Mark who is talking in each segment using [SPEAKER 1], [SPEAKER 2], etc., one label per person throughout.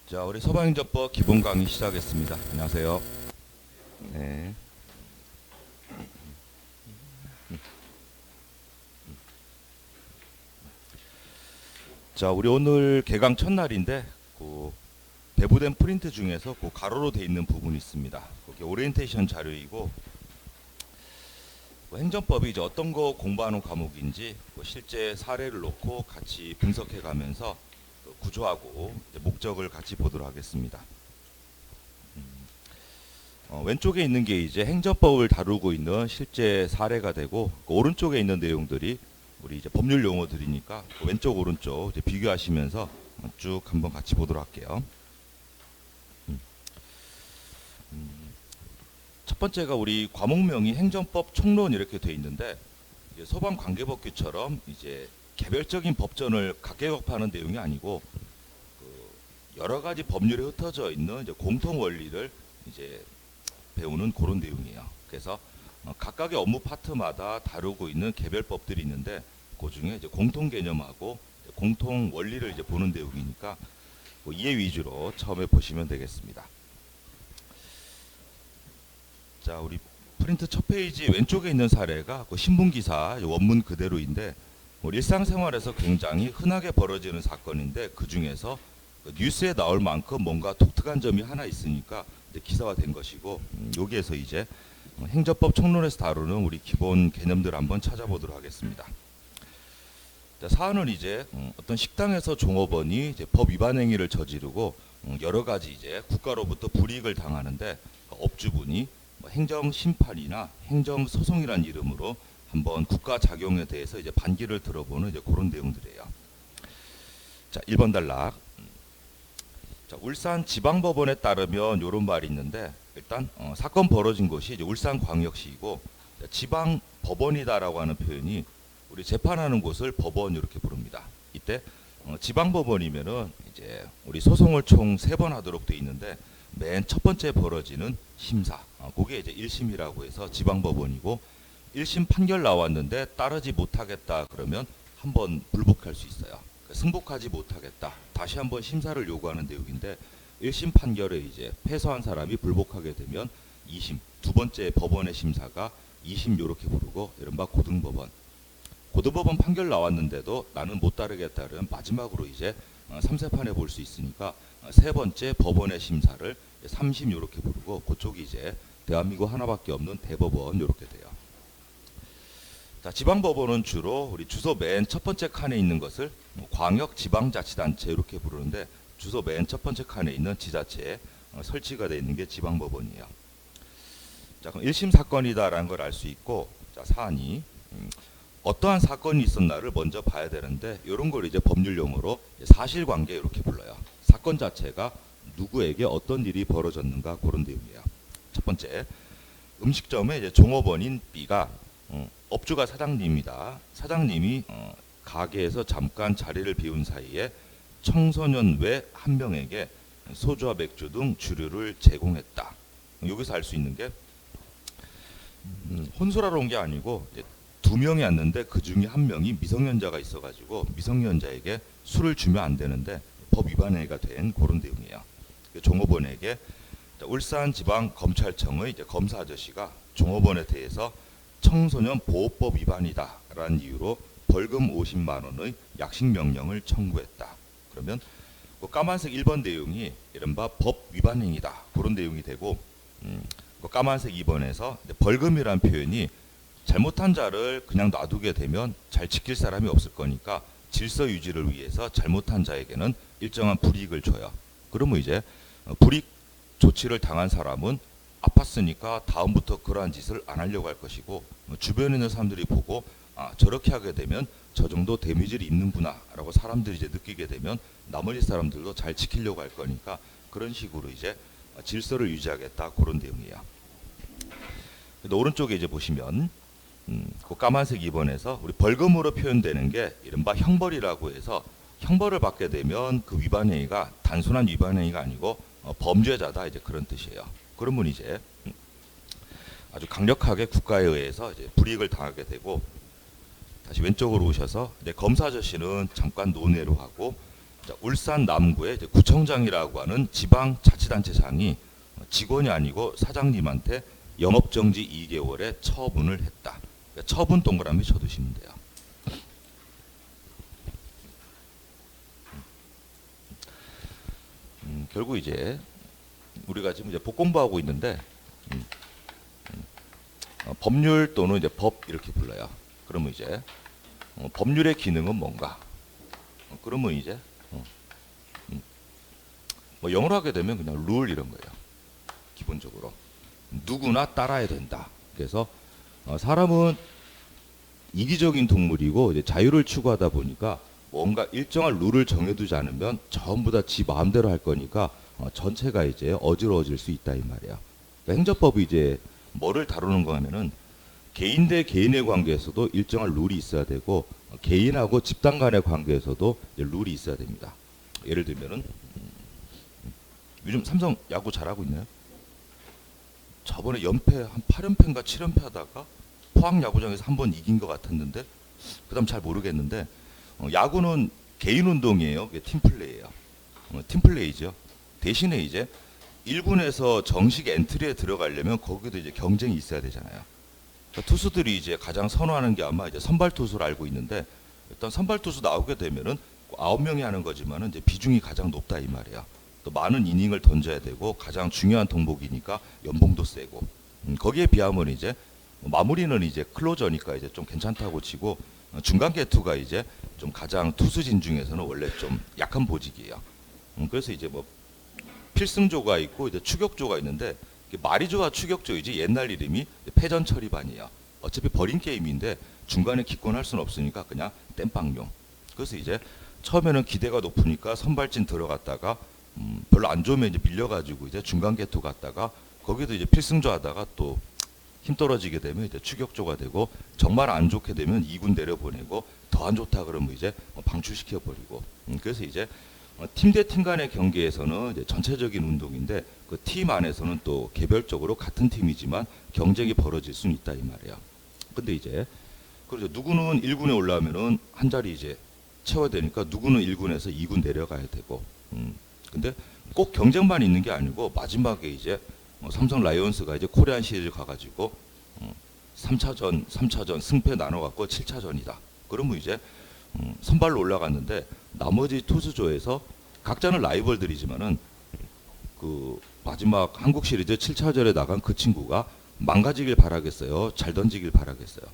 [SPEAKER 1] 자, 우리 소방행정법 기본 강의 시작하겠습니다. 안녕하세요. 네. 자, 우리 오늘 개강 첫날인데 그 배부된 프린트 중에서 그 가로로 돼 있는 부분이 있습니다. 그게 오리엔테이션 자료이고 그 행정법이 이제 어떤 거 공부하는 과목인지 그 실제 사례를 놓고 같이 분석해 가면서 그 구조하고 이제 목적을 같이 보도록 하겠습니다. 왼쪽에 있는 게 이제 행정법을 다루고 있는 실제 사례가 되고 그 오른쪽에 있는 내용들이 우리 이제 법률 용어들이니까 그 왼쪽 오른쪽 이제 비교하시면서 쭉 한번 같이 보도록 할게요. 첫 번째가 우리 과목명이 행정법 총론 이렇게 돼 있는데 이제 소방관계법규처럼 이제 개별적인 법전을 각개격파하는 내용이 아니고 그 여러 가지 법률에 흩어져 있는 이제 공통 원리를 이제 배우는 그런 내용이에요. 그래서 각각의 업무 파트마다 다루고 있는 개별법들이 있는데 그 중에 이제 공통 개념하고 공통 원리를 이제 보는 내용이니까 그 이해 위주로 처음에 보시면 되겠습니다. 자, 우리 프린트 첫 페이지 왼쪽에 있는 사례가 그 신문 기사 원문 그대로인데 일상생활에서 굉장히 흔하게 벌어지는 사건인데 그 중에서 그 뉴스에 나올 만큼 뭔가 독특한 점이 하나 있으니까 이제 기사화된 것이고 여기에서 이제 행정법 총론에서 다루는 우리 기본 개념들 한번 찾아보도록 하겠습니다. 자, 사안은 이제 어떤 식당에서 종업원이 이제 법 위반 행위를 저지르고 여러 가지 이제 국가로부터 불이익을 당하는데 업주분이 뭐 행정 심판이나 행정 소송이란 이름으로 한번 국가 작용에 대해서 이제 반기를 들어보는 이제 그런 내용들이에요. 자, 1번 단락. 자, 울산 지방법원에 따르면 이런 말이 있는데 일단 사건 벌어진 곳이 이제 울산광역시이고 지방법원이다라고 하는 표현이 우리 재판하는 곳을 법원 이렇게 부릅니다. 이때 지방법원이면은 이제 우리 소송을 총 3번 하도록 돼 있는데 맨 첫 번째 벌어지는 심사, 그게 이제 1심이라고 해서 지방법원이고 1심 판결 나왔는데 따르지 못하겠다 그러면 한번 불복할 수 있어요. 승복하지 못하겠다. 다시 한번 심사를 요구하는 내용인데 1심 판결에 이제 패소한 사람이 불복하게 되면 2심, 두 번째 법원의 심사가 2심 요렇게 부르고 이른바 고등법원. 고등법원 판결 나왔는데도 나는 못 따르겠다 그러면 마지막으로 이제 3세판에 볼 수 있으니까 세 번째 법원의 심사를 3심 요렇게 부르고 그쪽이 이제 대한민국 하나밖에 없는 대법원 요렇게 돼요. 자, 지방법원은 주로 우리 주소 맨 첫 번째 칸에 있는 것을 광역지방자치단체 이렇게 부르는데 주소 맨 첫 번째 칸에 있는 지자체에 설치가 되어 있는 게 지방법원이에요. 자, 그럼 1심 사건이다라는 걸 알 수 있고, 자, 사안이 어떠한 사건이 있었나를 먼저 봐야 되는데 이런 걸 이제 법률 용어로 사실관계 이렇게 불러요. 사건 자체가 누구에게 어떤 일이 벌어졌는가 그런 내용이에요. 첫 번째, 음식점에 이제 종업원인 B가 업주가 사장님이다. 사장님이 가게에서 잠깐 자리를 비운 사이에 청소년 외 한 명에게 소주와 맥주 등 주류를 제공했다. 여기서 알 수 있는 게 혼술하러 온 게 아니고 두 명이 왔는데 그 중에 한 명이 미성년자가 있어가지고 미성년자에게 술을 주면 안 되는데 법 위반 행위가 된 그런 내용이에요. 종업원에게 울산지방검찰청의 이제 검사 아저씨가 종업원에 대해서 청소년 보호법 위반이다라는 이유로 벌금 50만 원의 약식 명령을 청구했다. 그러면 그 까만색 1번 내용이 이른바 법 위반 행위다 그런 내용이 되고 그 까만색 2번에서 벌금이란 표현이 잘못한 자를 그냥 놔두게 되면 잘 지킬 사람이 없을 거니까 질서 유지를 위해서 잘못한 자에게는 일정한 불이익을 줘요. 그러면 이제 불이익 조치를 당한 사람은 아팠으니까 다음부터 그러한 짓을 안 하려고 할 것이고 주변에 있는 사람들이 보고 저렇게 하게 되면 저 정도 데미지를 입는구나 라고 사람들이 이제 느끼게 되면 나머지 사람들도 잘 지키려고 할 거니까 그런 식으로 이제 질서를 유지하겠다 그런 내용이에요. 오른쪽에 이제 보시면 그 까만색 2번에서 우리 벌금으로 표현되는 게 이른바 형벌이라고 해서 형벌을 받게 되면 그 위반 행위가 단순한 위반 행위가 아니고 범죄자다 이제 그런 뜻이에요. 그러면 이제 아주 강력하게 국가에 의해서 이제 불이익을 당하게 되고 다시 왼쪽으로 오셔서 검사 아저씨는 잠깐 논외로 하고 자, 울산 남구의 이제 구청장이라고 하는 지방자치단체장이 직원이 아니고 사장님한테 영업정지 2개월의 처분을 했다. 그러니까 처분 동그라미 쳐두시면 돼요. 결국 이제 우리가 지금 이제 법 공부하고 있는데 법률 또는 이제 법 이렇게 불러요. 그러면 이제 법률의 기능은 뭔가? 그러면 이제 뭐 영어로 하게 되면 그냥 룰 이런 거예요. 기본적으로 누구나 따라야 된다. 그래서 사람은 이기적인 동물이고 이제 자유를 추구하다 보니까 뭔가 일정한 룰을 정해두지 않으면 전부 다 지 마음대로 할 거니까 전체가 이제 어지러워질 수 있다 이 말이야. 그러니까 행정법이 이제 뭐를 다루는 거냐면은 개인 대 개인의 관계에서도 일정한 룰이 있어야 되고 개인하고 집단 간의 관계에서도 이제 룰이 있어야 됩니다. 예를 들면은 요즘 삼성 야구 잘하고 있나요? 저번에 연패 한 8연패인가 7연패 하다가 포항 야구장에서 한 번 이긴 것 같았는데 그다음 잘 모르겠는데 야구는 개인 운동이에요. 팀 플레이예요. 팀 플레이죠. 대신에 이제 1군에서 정식 엔트리에 들어가려면 거기도 이제 경쟁이 있어야 되잖아요. 그러니까 투수들이 이제 가장 선호하는 게 아마 이제 선발 투수를 알고 있는데 일단 선발 투수 나오게 되면은 9명이 하는 거지만은 이제 비중이 가장 높다 이 말이야. 또 많은 이닝을 던져야 되고 가장 중요한 덕목이니까 연봉도 세고 거기에 비하면 이제 마무리는 이제 클로저니까 이제 좀 괜찮다고 치고 중간 개투가 이제 좀 가장 투수진 중에서는 원래 좀 약한 보직이에요. 그래서 이제 뭐 필승조가 있고 이제 추격조가 있는데 마리조와 추격조이지 옛날 이름이 패전 처리반이에요. 어차피 버린 게임인데 중간에 기권할 수는 없으니까 그냥 땜빵용. 그래서 이제 처음에는 기대가 높으니까 선발진 들어갔다가 별로 안 좋으면 이제 밀려가지고 이제 중간 개투 갔다가 거기도 이제 필승조 하다가 또 힘 떨어지게 되면 이제 추격조가 되고 정말 안 좋게 되면 2군 내려보내고 더 안 좋다 그러면 이제 방출시켜 버리고 그래서 이제 팀 대 팀 간의 경기에서는 이제 전체적인 운동인데 그 팀 안에서는 또 개별적으로 같은 팀이지만 경쟁이 벌어질 수는 있다 이 말이야. 근데 이제 그렇죠. 누구는 1군에 올라오면은 한 자리 이제 채워야 되니까 누구는 1군에서 2군 내려가야 되고 근데 꼭 경쟁만 있는 게 아니고 마지막에 이제 삼성 라이온스가 이제 코리안 시리즈 가가지고 3차전 승패 나눠갖고 7차전이다. 그러면 이제 선발로 올라갔는데 나머지 투수조에서 각자는 라이벌들이지만은 그 마지막 한국 시리즈 7차전에 나간 그 친구가 망가지길 바라겠어요. 잘 던지길 바라겠어요.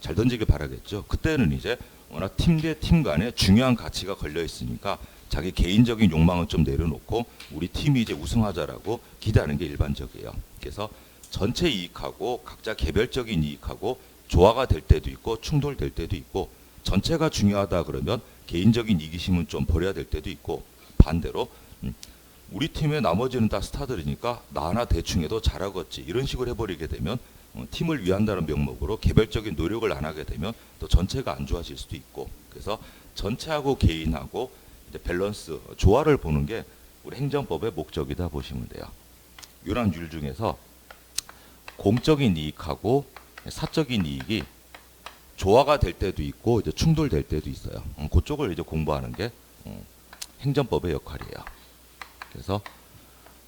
[SPEAKER 1] 잘 던지길 바라겠죠. 그때는 이제 워낙 팀 대 팀 간에 중요한 가치가 걸려 있으니까 자기 개인적인 욕망은 좀 내려놓고 우리 팀이 이제 우승하자라고 기대하는 게 일반적이에요. 그래서 전체 이익하고 각자 개별적인 이익하고 조화가 될 때도 있고 충돌될 때도 있고 전체가 중요하다 그러면 개인적인 이기심은 좀 버려야 될 때도 있고 반대로 우리 팀의 나머지는 다 스타들이니까 나 하나 대충 해도 잘하겠지 이런 식으로 해버리게 되면 팀을 위한다는 명목으로 개별적인 노력을 안 하게 되면 또 전체가 안 좋아질 수도 있고 그래서 전체하고 개인하고 이제 밸런스 조화를 보는 게 우리 행정법의 목적이다 보시면 돼요. 이런 율 중에서 공적인 이익하고 사적인 이익이 조화가 될 때도 있고 이제 충돌될 때도 있어요. 그쪽을 이제 공부하는 게 행정법의 역할이에요. 그래서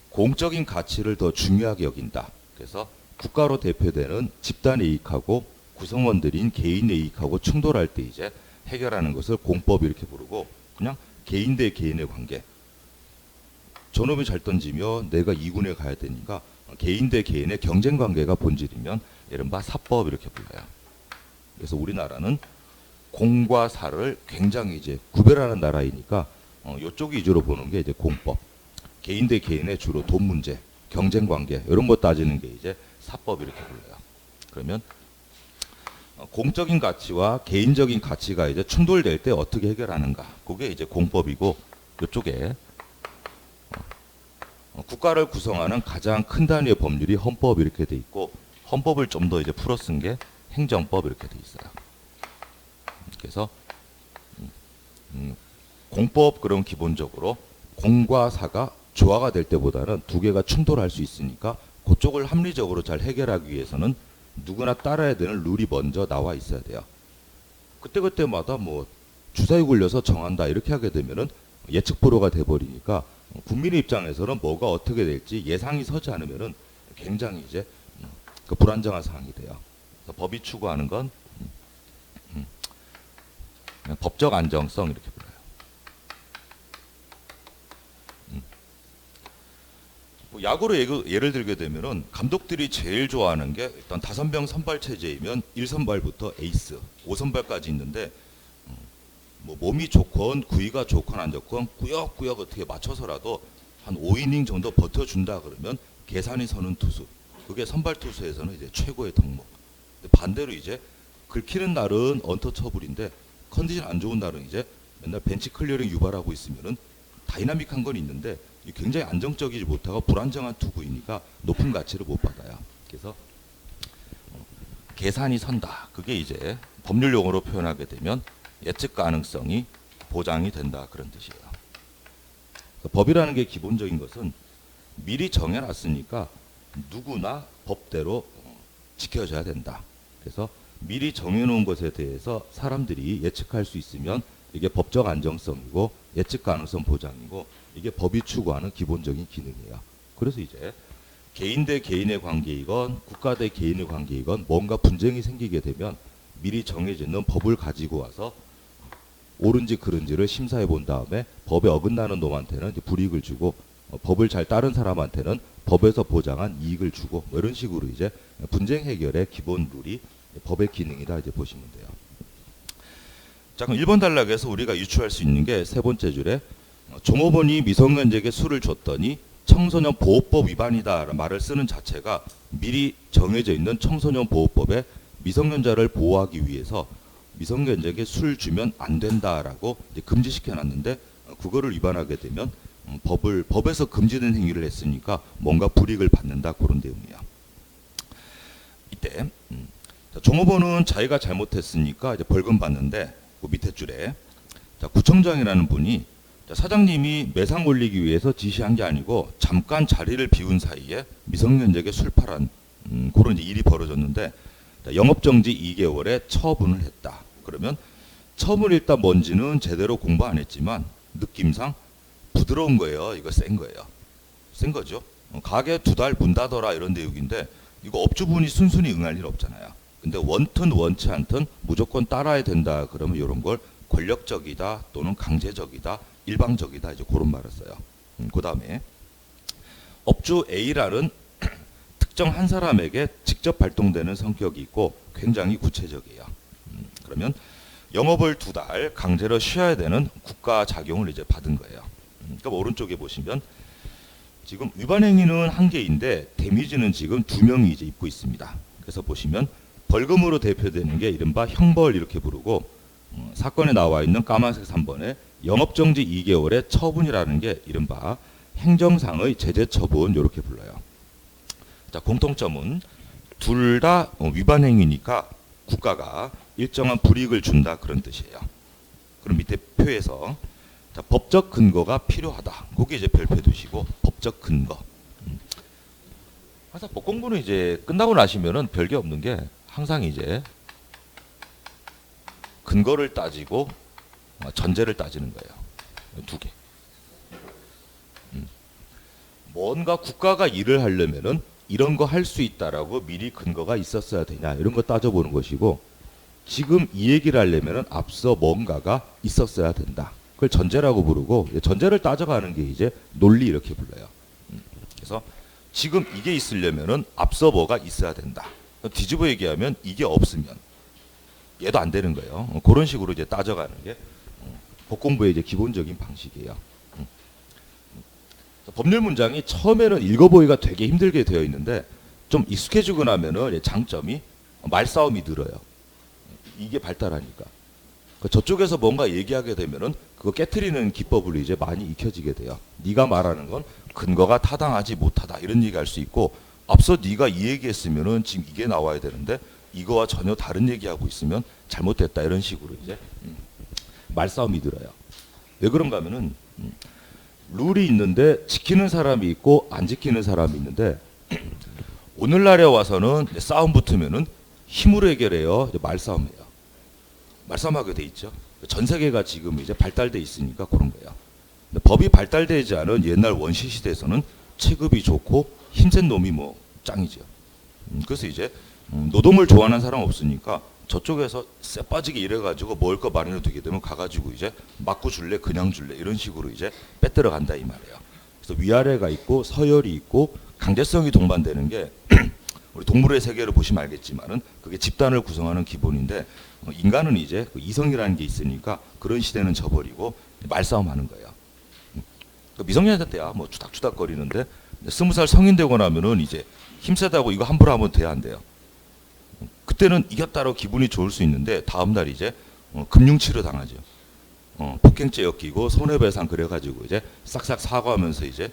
[SPEAKER 1] 공적인 가치를 더 중요하게 여긴다. 그래서 국가로 대표되는 집단의 이익하고 구성원들인 개인의 이익하고 충돌할 때 이제 해결하는 것을 공법 이렇게 부르고 그냥 개인 대 개인의 관계. 저놈이 잘 던지며 내가 2군에 가야 되니까 개인 대 개인의 경쟁 관계가 본질이면 이른바 사법 이렇게 불러요. 그래서 우리나라는 공과 사를 굉장히 이제 구별하는 나라이니까 이쪽 위주로 보는 게 이제 공법. 개인 대 개인의 주로 돈 문제, 경쟁 관계 이런 거 따지는 게 이제 사법 이렇게 불러요. 그러면 공적인 가치와 개인적인 가치가 이제 충돌될 때 어떻게 해결하는가? 그게 이제 공법이고 이쪽에 국가를 구성하는 가장 큰 단위의 법률이 헌법 이렇게 돼 있고 헌법을 좀 더 이제 풀어 쓴 게 행정법 이렇게 돼 있어요. 그래서 공법 그럼 기본적으로 공과 사가 조화가 될 때보다는 두 개가 충돌할 수 있으니까 그쪽을 합리적으로 잘 해결하기 위해서는 누구나 따라야 되는 룰이 먼저 나와 있어야 돼요. 그때그때마다 뭐 주사위 굴려서 정한다 이렇게 하게 되면은 예측 불허가 돼버리니까 국민의 입장에서는 뭐가 어떻게 될지 예상이 서지 않으면은 굉장히 이제 그 불안정한 상황이 돼요. 그래서 법이 추구하는 건 그냥 법적 안정성 이렇게 불러요. 뭐 야구로 예를 들게 되면은 감독들이 제일 좋아하는 게 일단 5명 선발 체제이면 1선발부터 에이스, 5선발까지 있는데 뭐 몸이 좋건 구위가 좋건 안 좋건 꾸역꾸역 어떻게 맞춰서라도 한 5이닝 정도 버텨준다 그러면 계산이 서는 투수. 그게 선발 투수에서는 이제 최고의 덕목. 근데 반대로 이제 긁히는 날은 언터처블인데 컨디션 안 좋은 날은 이제 맨날 벤치 클리어링 유발하고 있으면은 다이나믹한 건 있는데 굉장히 안정적이지 못하고 불안정한 투구이니까 높은 가치를 못 받아요. 그래서 계산이 선다. 그게 이제 법률 용어로 표현하게 되면 예측 가능성이 보장이 된다 그런 뜻이에요. 법이라는 게 기본적인 것은 미리 정해놨으니까 누구나 법대로 지켜져야 된다. 그래서 미리 정해놓은 것에 대해서 사람들이 예측할 수 있으면 이게 법적 안정성이고 예측 가능성 보장이고 이게 법이 추구하는 기본적인 기능이에요. 그래서 이제 개인 대 개인의 관계이건 국가 대 개인의 관계이건 뭔가 분쟁이 생기게 되면 미리 정해져 있는 법을 가지고 와서 옳은지 그른지를 심사해 본 다음에 법에 어긋나는 놈한테는 이제 불이익을 주고 법을 잘 따른 사람한테는 법에서 보장한 이익을 주고 뭐 이런 식으로 이제 분쟁 해결의 기본 룰이 법의 기능이다 이제 보시면 돼요. 자, 그럼 1번 단락에서 우리가 유추할 수 있는 게 세 번째 줄에 종업원이 미성년자에게 술을 줬더니 청소년 보호법 위반이다라는 말을 쓰는 자체가 미리 정해져 있는 청소년 보호법에 미성년자를 보호하기 위해서 미성년자에게 술 주면 안 된다라고 이제 금지시켜 놨는데 그거를 위반하게 되면 법에서 금지된 행위를 했으니까 뭔가 불이익을 받는다 그런 내용이에요. 이때 종업원은 자기가 잘못했으니까 이제 벌금 받는데 그 밑에 줄에 구청장이라는 분이 사장님이 매상 올리기 위해서 지시한 게 아니고 잠깐 자리를 비운 사이에 미성년자에게 술 팔은 그런 이제 일이 벌어졌는데 영업정지 2개월에 처분을 했다. 그러면 처분 일단 뭔지는 제대로 공부 안 했지만 느낌상 부드러운 거예요. 이거 센 거예요. 센 거죠. 가게 2달 문 닫아라 이런 내용인데 이거 업주분이 순순히 응할 일 없잖아요. 근데 원튼 원치 않든 무조건 따라야 된다. 그러면 이런 걸 권력적이다 또는 강제적이다 일방적이다 이제 그런 말을 써요. 그 다음에 업주 A라는 특정 한 사람에게 직접 발동되는 성격이 있고 굉장히 구체적이에요. 그러면 영업을 2달 강제로 쉬어야 되는 국가 작용을 이제 받은 거예요. 그러니까 오른쪽에 보시면 지금 위반 행위는 1개인데 데미지는 지금 2명이 이제 입고 있습니다. 그래서 보시면 벌금으로 대표되는 게 이른바 형벌 이렇게 부르고 사건에 나와 있는 까만색 3번에 영업정지 2개월의 처분이라는 게 이른바 행정상의 제재처분 이렇게 불러요. 자, 공통점은 둘 다 위반 행위니까 국가가 일정한 불이익을 준다 그런 뜻이에요. 그럼 밑에 표에서 자, 법적 근거가 필요하다. 그게 이제 별표 두시고 법적 근거. 항상 법 공부는 이제 끝나고 나시면은 별게 없는 게 항상 이제 근거를 따지고 전제를 따지는 거예요. 2개. 뭔가 국가가 일을 하려면은 이런 거 할 수 있다라고 미리 근거가 있었어야 되냐 이런 거 따져보는 것이고 지금 이 얘기를 하려면은 앞서 뭔가가 있었어야 된다. 그걸 전제라고 부르고 전제를 따져가는 게 이제 논리 이렇게 불러요. 그래서 지금 이게 있으려면은 앞서 뭐가 있어야 된다. 뒤집어 얘기하면 이게 없으면 얘도 안 되는 거예요. 그런 식으로 이제 따져가는 게 법 공부의 이제 기본적인 방식이에요. 법률 문장이 처음에는 읽어보기가 되게 힘들게 되어 있는데 좀 익숙해지고 나면은 장점이 말싸움이 늘어요. 이게 발달하니까. 저쪽에서 뭔가 얘기하게 되면은 그거 깨트리는 기법을 이제 많이 익혀지게 돼요. 네가 말하는 건 근거가 타당하지 못하다 이런 얘기할 수 있고 앞서 네가 이 얘기했으면은 지금 이게 나와야 되는데 이거와 전혀 다른 얘기하고 있으면 잘못됐다 이런 식으로 이제 말싸움이 들어요. 왜 그런가 하면은 룰이 있는데 지키는 사람이 있고 안 지키는 사람이 있는데 오늘날에 와서는 싸움 붙으면은 힘으로 해결해요. 말싸움해요. 말싸움하게 돼 있죠. 전 세계가 지금 이제 발달돼 있으니까 그런 거예요. 근데 법이 발달되지 않은 옛날 원시 시대에서는 체급이 좋고 힘센 놈이 뭐 짱이죠. 그래서 이제 노동을 좋아하는 사람 없으니까 저쪽에서 쎄 빠지게 일해가지고 먹을 거 마련해 두게 되면 가가지고 이제 맞고 줄래 그냥 줄래 이런 식으로 이제 빼들어 간다 이 말이에요. 그래서 위아래가 있고 서열이 있고 강제성이 동반되는 게 우리 동물의 세계를 보시면 알겠지만은 그게 집단을 구성하는 기본인데 인간은 이제 그 이성이라는 게 있으니까 그런 시대는 져버리고 말싸움하는 거예요. 미성년자 때야 뭐 추닥추닥거리는데 20살 성인 되고 나면은 이제 힘세다고 이거 함부로 하면 돼야 안 돼요. 그때는 이겼다고 기분이 좋을 수 있는데 다음 날 이제 금융치료 당하죠. 폭행죄 엮이고 손해배상 그래가지고 이제 싹싹 사과하면서 이제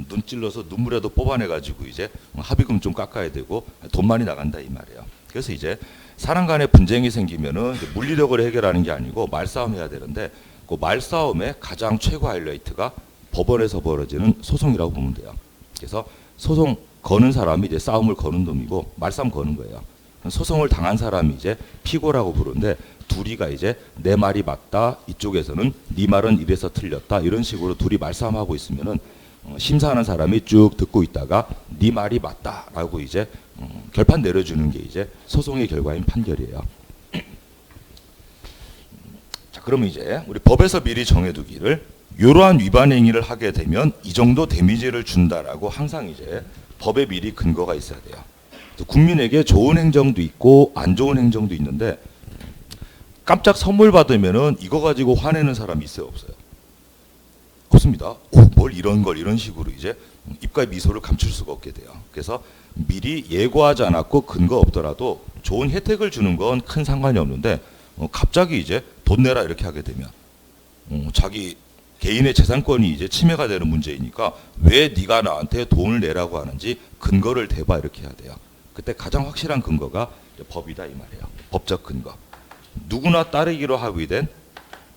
[SPEAKER 1] 눈 찔러서 눈물에도 뽑아내가지고 이제 합의금 좀 깎아야 되고 돈 많이 나간다 이 말이에요. 그래서 이제 사람 간의 분쟁이 생기면은 물리력으로 해결하는 게 아니고 말싸움 해야 되는데 그 말싸움의 가장 최고 하이라이트가 법원에서 벌어지는 소송이라고 보면 돼요. 그래서 소송 거는 사람이 이제 싸움을 거는 놈이고 말싸움 거는 거예요. 소송을 당한 사람이 이제 피고라고 부르는데 둘이가 이제 내 말이 맞다 이쪽에서는 네 말은 이래서 틀렸다 이런 식으로 둘이 말싸움하고 있으면은 심사하는 사람이 쭉 듣고 있다가 네 말이 맞다라고 이제 결판 내려주는 게 이제 소송의 결과인 판결이에요. 자, 그러면 이제 우리 법에서 미리 정해두기를 이러한 위반 행위를 하게 되면 이 정도 데미지를 준다라고 항상 이제 법에 미리 근거가 있어야 돼요. 국민에게 좋은 행정도 있고 안 좋은 행정도 있는데 깜짝 선물 받으면은 이거 가지고 화내는 사람이 있어요, 없어요? 없습니다. 뭘 이런 걸 이런 식으로 이제 입가에 미소를 감출 수가 없게 돼요. 그래서 미리 예고하지 않았고 근거 없더라도 좋은 혜택을 주는 건 큰 상관이 없는데 갑자기 이제 돈 내라 이렇게 하게 되면 자기 개인의 재산권이 이제 침해가 되는 문제이니까 왜 네가 나한테 돈을 내라고 하는지 근거를 대봐 이렇게 해야 돼요. 그때 가장 확실한 근거가 법이다 이 말이에요. 법적 근거. 누구나 따르기로 합의된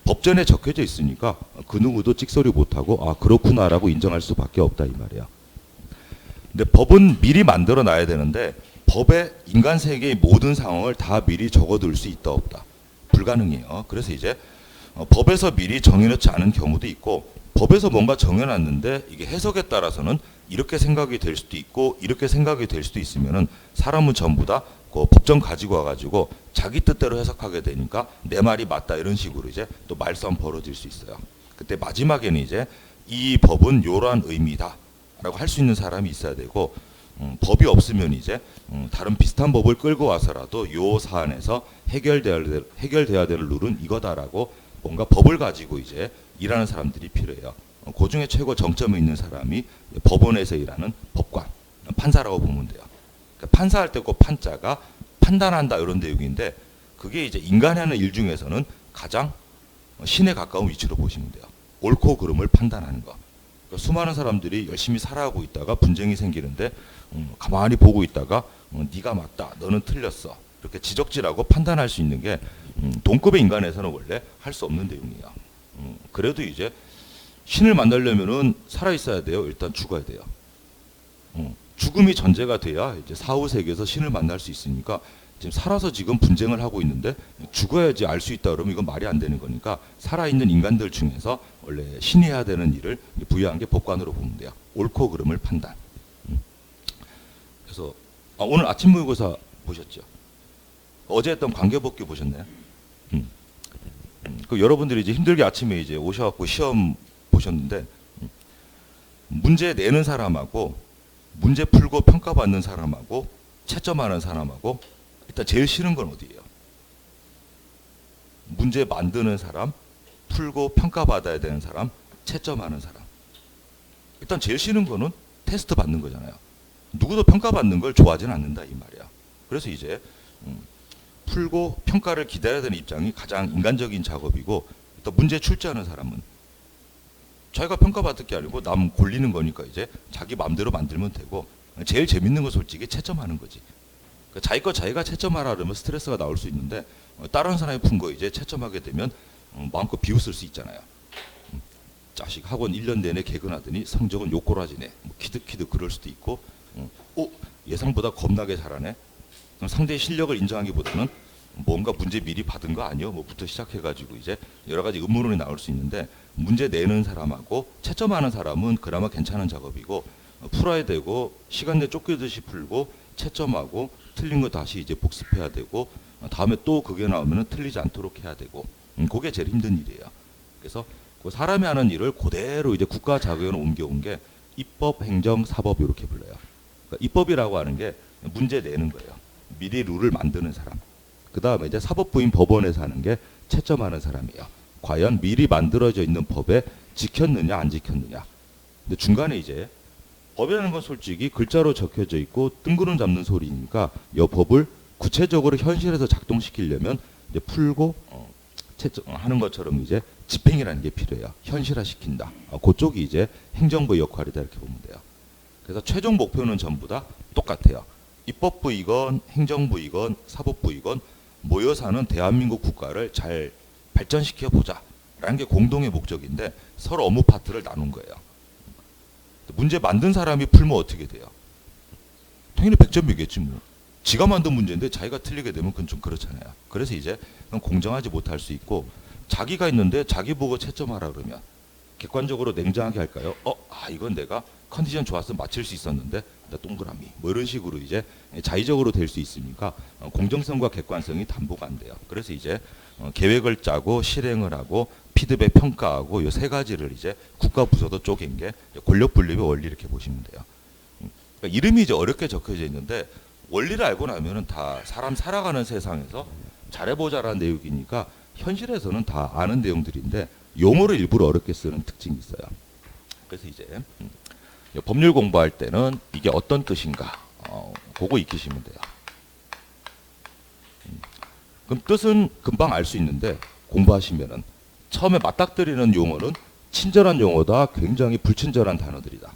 [SPEAKER 1] 법전에 적혀져 있으니까 그 누구도 찍소리 못하고 아 그렇구나라고 인정할 수밖에 없다 이 말이에요. 근데 법은 미리 만들어 놔야 되는데 법에 인간 세계의 모든 상황을 다 미리 적어둘 수 있다 없다 불가능해요. 그래서 이제 법에서 미리 정해놓지 않은 경우도 있고 법에서 뭔가 정해놨는데 이게 해석에 따라서는 이렇게 생각이 될 수도 있고 이렇게 생각이 될 수도 있으면은 사람은 전부 다 그 법정 가지고 와가지고 자기 뜻대로 해석하게 되니까 내 말이 맞다 이런 식으로 이제 또 말싸움 벌어질 수 있어요. 그때 마지막에는 이제 이 법은 이러한 의미다라고 할 수 있는 사람이 있어야 되고 법이 없으면 이제 다른 비슷한 법을 끌고 와서라도 요 사안에서 해결돼야 될 룰은 이거다라고 뭔가 법을 가지고 이제 일하는 사람들이 필요해요. 그 중에 최고 정점에 있는 사람이 법원에서 일하는 법관, 판사라고 보면 돼요. 그러니까 판사할 때 꼭 판자가 판단한다 이런 내용인데 그게 이제 인간이 하는 일 중에서는 가장 신에 가까운 위치로 보시면 돼요. 옳고 그름을 판단하는 거. 그러니까 수많은 사람들이 열심히 살아가고 있다가 분쟁이 생기는데 가만히 보고 있다가 네가 맞다, 너는 틀렸어. 이렇게 지적질하고 판단할 수 있는 게 동급의 인간에서는 원래 할 수 없는 내용이에요. 그래도 이제 신을 만나려면은 살아 있어야 돼요. 일단 죽어야 돼요. 죽음이 전제가 돼야 이제 사후 세계에서 신을 만날 수 있으니까 지금 살아서 지금 분쟁을 하고 있는데 죽어야지 알 수 있다 그러면 이건 말이 안 되는 거니까 살아있는 인간들 중에서 원래 신이 해야 되는 일을 부여한 게 법관으로 보면 돼요. 옳고 그름을 판단. 그래서 오늘 아침 모의고사 보셨죠? 어제 했던 관계법규 보셨나요? 그 여러분들이 이제 힘들게 아침에 이제 오셔갖고 시험 보셨는데 문제 내는 사람하고 문제 풀고 평가받는 사람하고 채점하는 사람하고 일단 제일 싫은 건 어디예요? 문제 만드는 사람, 풀고 평가받아야 되는 사람, 채점하는 사람. 일단 제일 싫은 거는 테스트 받는 거잖아요. 누구도 평가받는 걸 좋아하지는 않는다 이 말이야. 그래서 이제 풀고 평가를 기다려야 되는 입장이 가장 인간적인 작업이고 또 문제 출제하는 사람은 자기가 평가받을 게 아니고 남 골리는 거니까 이제 자기 마음대로 만들면 되고 제일 재밌는 건 솔직히 채점하는 거지. 그러니까 자기 거 자기가 채점하라 그러면 스트레스가 나올 수 있는데 다른 사람이 푼 거 이제 채점하게 되면 마음껏 비웃을 수 있잖아요. 자식 학원 1년 내내 개근하더니 성적은 욕꼬라지네. 뭐 키득키득 그럴 수도 있고 예상보다 겁나게 잘하네. 상대의 실력을 인정하기보다는 뭔가 문제 미리 받은 거 아니요? 뭐부터 시작해가지고 이제 여러 가지 음모론이 나올 수 있는데 문제 내는 사람하고 채점하는 사람은 그나마 괜찮은 작업이고 풀어야 되고 시간 내 쫓기듯이 풀고 채점하고 틀린 거 다시 이제 복습해야 되고 다음에 또 그게 나오면은 틀리지 않도록 해야 되고 그게 제일 힘든 일이에요. 그래서 그 사람이 하는 일을 그대로 이제 국가 자격으로 옮겨온 게 입법, 행정, 사법 이렇게 불러요. 그러니까 입법이라고 하는 게 문제 내는 거예요. 미리 룰을 만드는 사람. 그 다음에 이제 사법부인 법원에서 하는 게 채점하는 사람이에요. 과연 미리 만들어져 있는 법에 지켰느냐 안 지켰느냐. 근데 중간에 이제 법이라는 건 솔직히 글자로 적혀져 있고 뜬구름 잡는 소리니까 이 법을 구체적으로 현실에서 작동시키려면 이제 풀고 채점하는 것처럼 이제 집행이라는 게 필요해요. 현실화시킨다. 그쪽이 이제 행정부의 역할이다 이렇게 보면 돼요. 그래서 최종 목표는 전부 다 똑같아요. 입법부이건 행정부이건 사법부이건 모여 사는 대한민국 국가를 잘 발전시켜 보자라는 게 공동의 목적인데 서로 업무 파트를 나눈 거예요. 문제 만든 사람이 풀면 어떻게 돼요? 당연히 100점이겠지 뭐. 지가 만든 문제인데 자기가 틀리게 되면 그건 좀 그렇잖아요. 그래서 이제 공정하지 못할 수 있고 자기가 있는데 자기 보고 채점하라 그러면 객관적으로 냉정하게 할까요? 이건 내가 컨디션 좋았으면 맞출 수 있었는데 나 동그라미 뭐 이런 식으로 이제 자의적으로 될 수 있으니까 공정성과 객관성이 담보가 안 돼요. 그래서 이제 계획을 짜고 실행을 하고 피드백 평가하고 이 세 가지를 이제 국가 부서도 쪼갠 게 권력 분립의 원리 이렇게 보시면 돼요. 그러니까 이름이 이제 어렵게 적혀져 있는데 원리를 알고 나면은 다 사람 살아가는 세상에서 잘해보자라는 내용이니까 현실에서는 다 아는 내용들인데 용어를 일부러 어렵게 쓰는 특징이 있어요. 그래서 이제 법률 공부할 때는 이게 어떤 뜻인가 그거 익히시면 돼요. 그럼 뜻은 금방 알 수 있는데 공부하시면은 처음에 맞닥뜨리는 용어는 친절한 용어다, 굉장히 불친절한 단어들이다.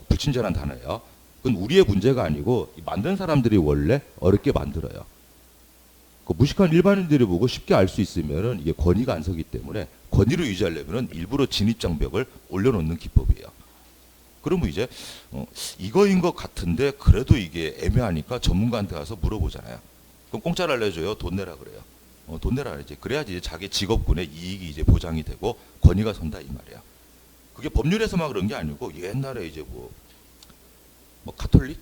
[SPEAKER 1] 불친절한 단어예요. 그건 우리의 문제가 아니고 만든 사람들이 원래 어렵게 만들어요. 그 무식한 일반인들이 보고 쉽게 알 수 있으면은 이게 권위가 안 서기 때문에 권위를 유지하려면은 일부러 진입장벽을 올려놓는 기법이에요. 그러면 이제 이거인 것 같은데 그래도 이게 애매하니까 전문가한테 가서 물어보잖아요. 그럼 공짜로 알려줘요? 돈 내라 그래요. 돈 내라 그러지. 그래야지 이제 자기 직업군의 이익이 이제 보장이 되고 권위가 선다 이 말이야. 그게 법률에서만 그런 게 아니고 옛날에 이제 뭐 가톨릭,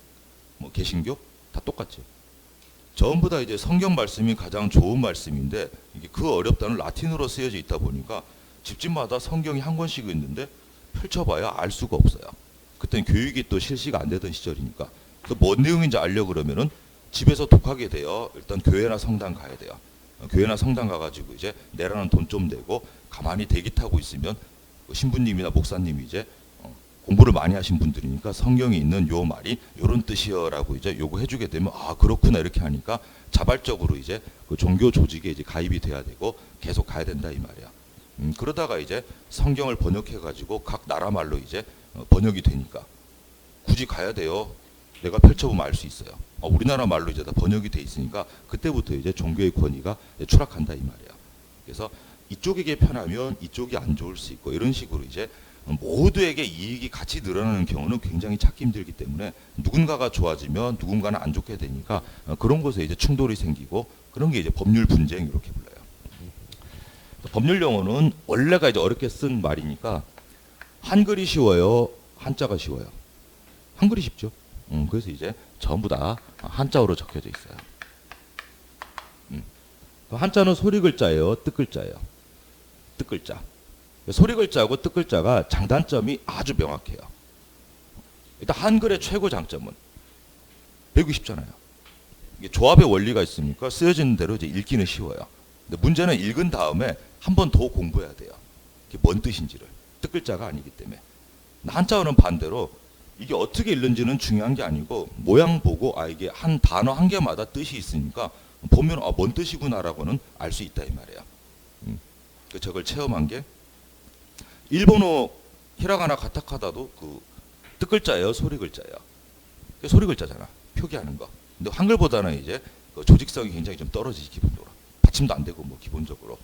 [SPEAKER 1] 뭐 개신교 다 똑같죠. 전부 다 이제 성경 말씀이 가장 좋은 말씀인데 이게 그 어렵다는 라틴어로 쓰여져 있다 보니까 집집마다 성경이 한 권씩 있는데 펼쳐봐야 알 수가 없어요. 그때는 교육이 또 실시가 안 되던 시절이니까 뭔 내용인지 알려고 그러면은 집에서 독하게 돼요. 일단 교회나 성당 가야 돼요. 교회나 성당 가가지고 이제 내라는 돈 좀 내고 가만히 대기 타고 있으면 신부님이나 목사님이 이제 공부를 많이 하신 분들이니까 성경에 있는 요 말이 요런 뜻이여라고 이제 요구해주게 되면 그렇구나 이렇게 하니까 자발적으로 이제 그 종교 조직에 이제 가입이 돼야 되고 계속 가야 된다 이 말이야. 그러다가 이제 성경을 번역해가지고 각 나라 말로 이제 번역이 되니까 굳이 가야 돼요. 내가 펼쳐보면 알 수 있어요. 우리나라 말로 이제 다 번역이 돼 있으니까 그때부터 이제 종교의 권위가 추락한다 이 말이야. 그래서 이쪽에게 편하면 이쪽이 안 좋을 수 있고 이런 식으로 이제 모두에게 이익이 같이 늘어나는 경우는 굉장히 찾기 힘들기 때문에 누군가가 좋아지면 누군가는 안 좋게 되니까 그런 곳에 이제 충돌이 생기고 그런 게 이제 법률 분쟁 이렇게 불러요. 법률 용어는 원래가 이제 어렵게 쓴 말이니까 한글이 쉬워요, 한자가 쉬워요. 한글이 쉽죠. 그래서 이제 전부 다 한자어로 적혀져 있어요. 한자는 소리 글자예요, 뜻 글자예요. 뜻 글자. 소리 글자하고 뜻 글자가 장단점이 아주 명확해요. 일단 한글의 최고 장점은 배우기 쉽잖아요. 이게 조합의 원리가 있으니까 쓰여지는 대로 이제 읽기는 쉬워요. 근데 문제는 읽은 다음에 한 번 더 공부해야 돼요. 이게 뭔 뜻인지를. 뜻 글자가 아니기 때문에. 한자어는 반대로 이게 어떻게 읽는지는 중요한 게 아니고 모양 보고 이게 한 단어 한 개마다 뜻이 있으니까 보면 뭔 뜻이구나라고는 알 수 있다 이 말이야. 저걸 체험한 게 일본어 히라가나 가타카나도 그 뜻 글자예요, 소리 글자예요. 소리 글자잖아. 표기하는 거. 근데 한글보다는 이제 그 조직성이 굉장히 좀 떨어지지 기본적으로. 받침도 안 되고 뭐 기본적으로.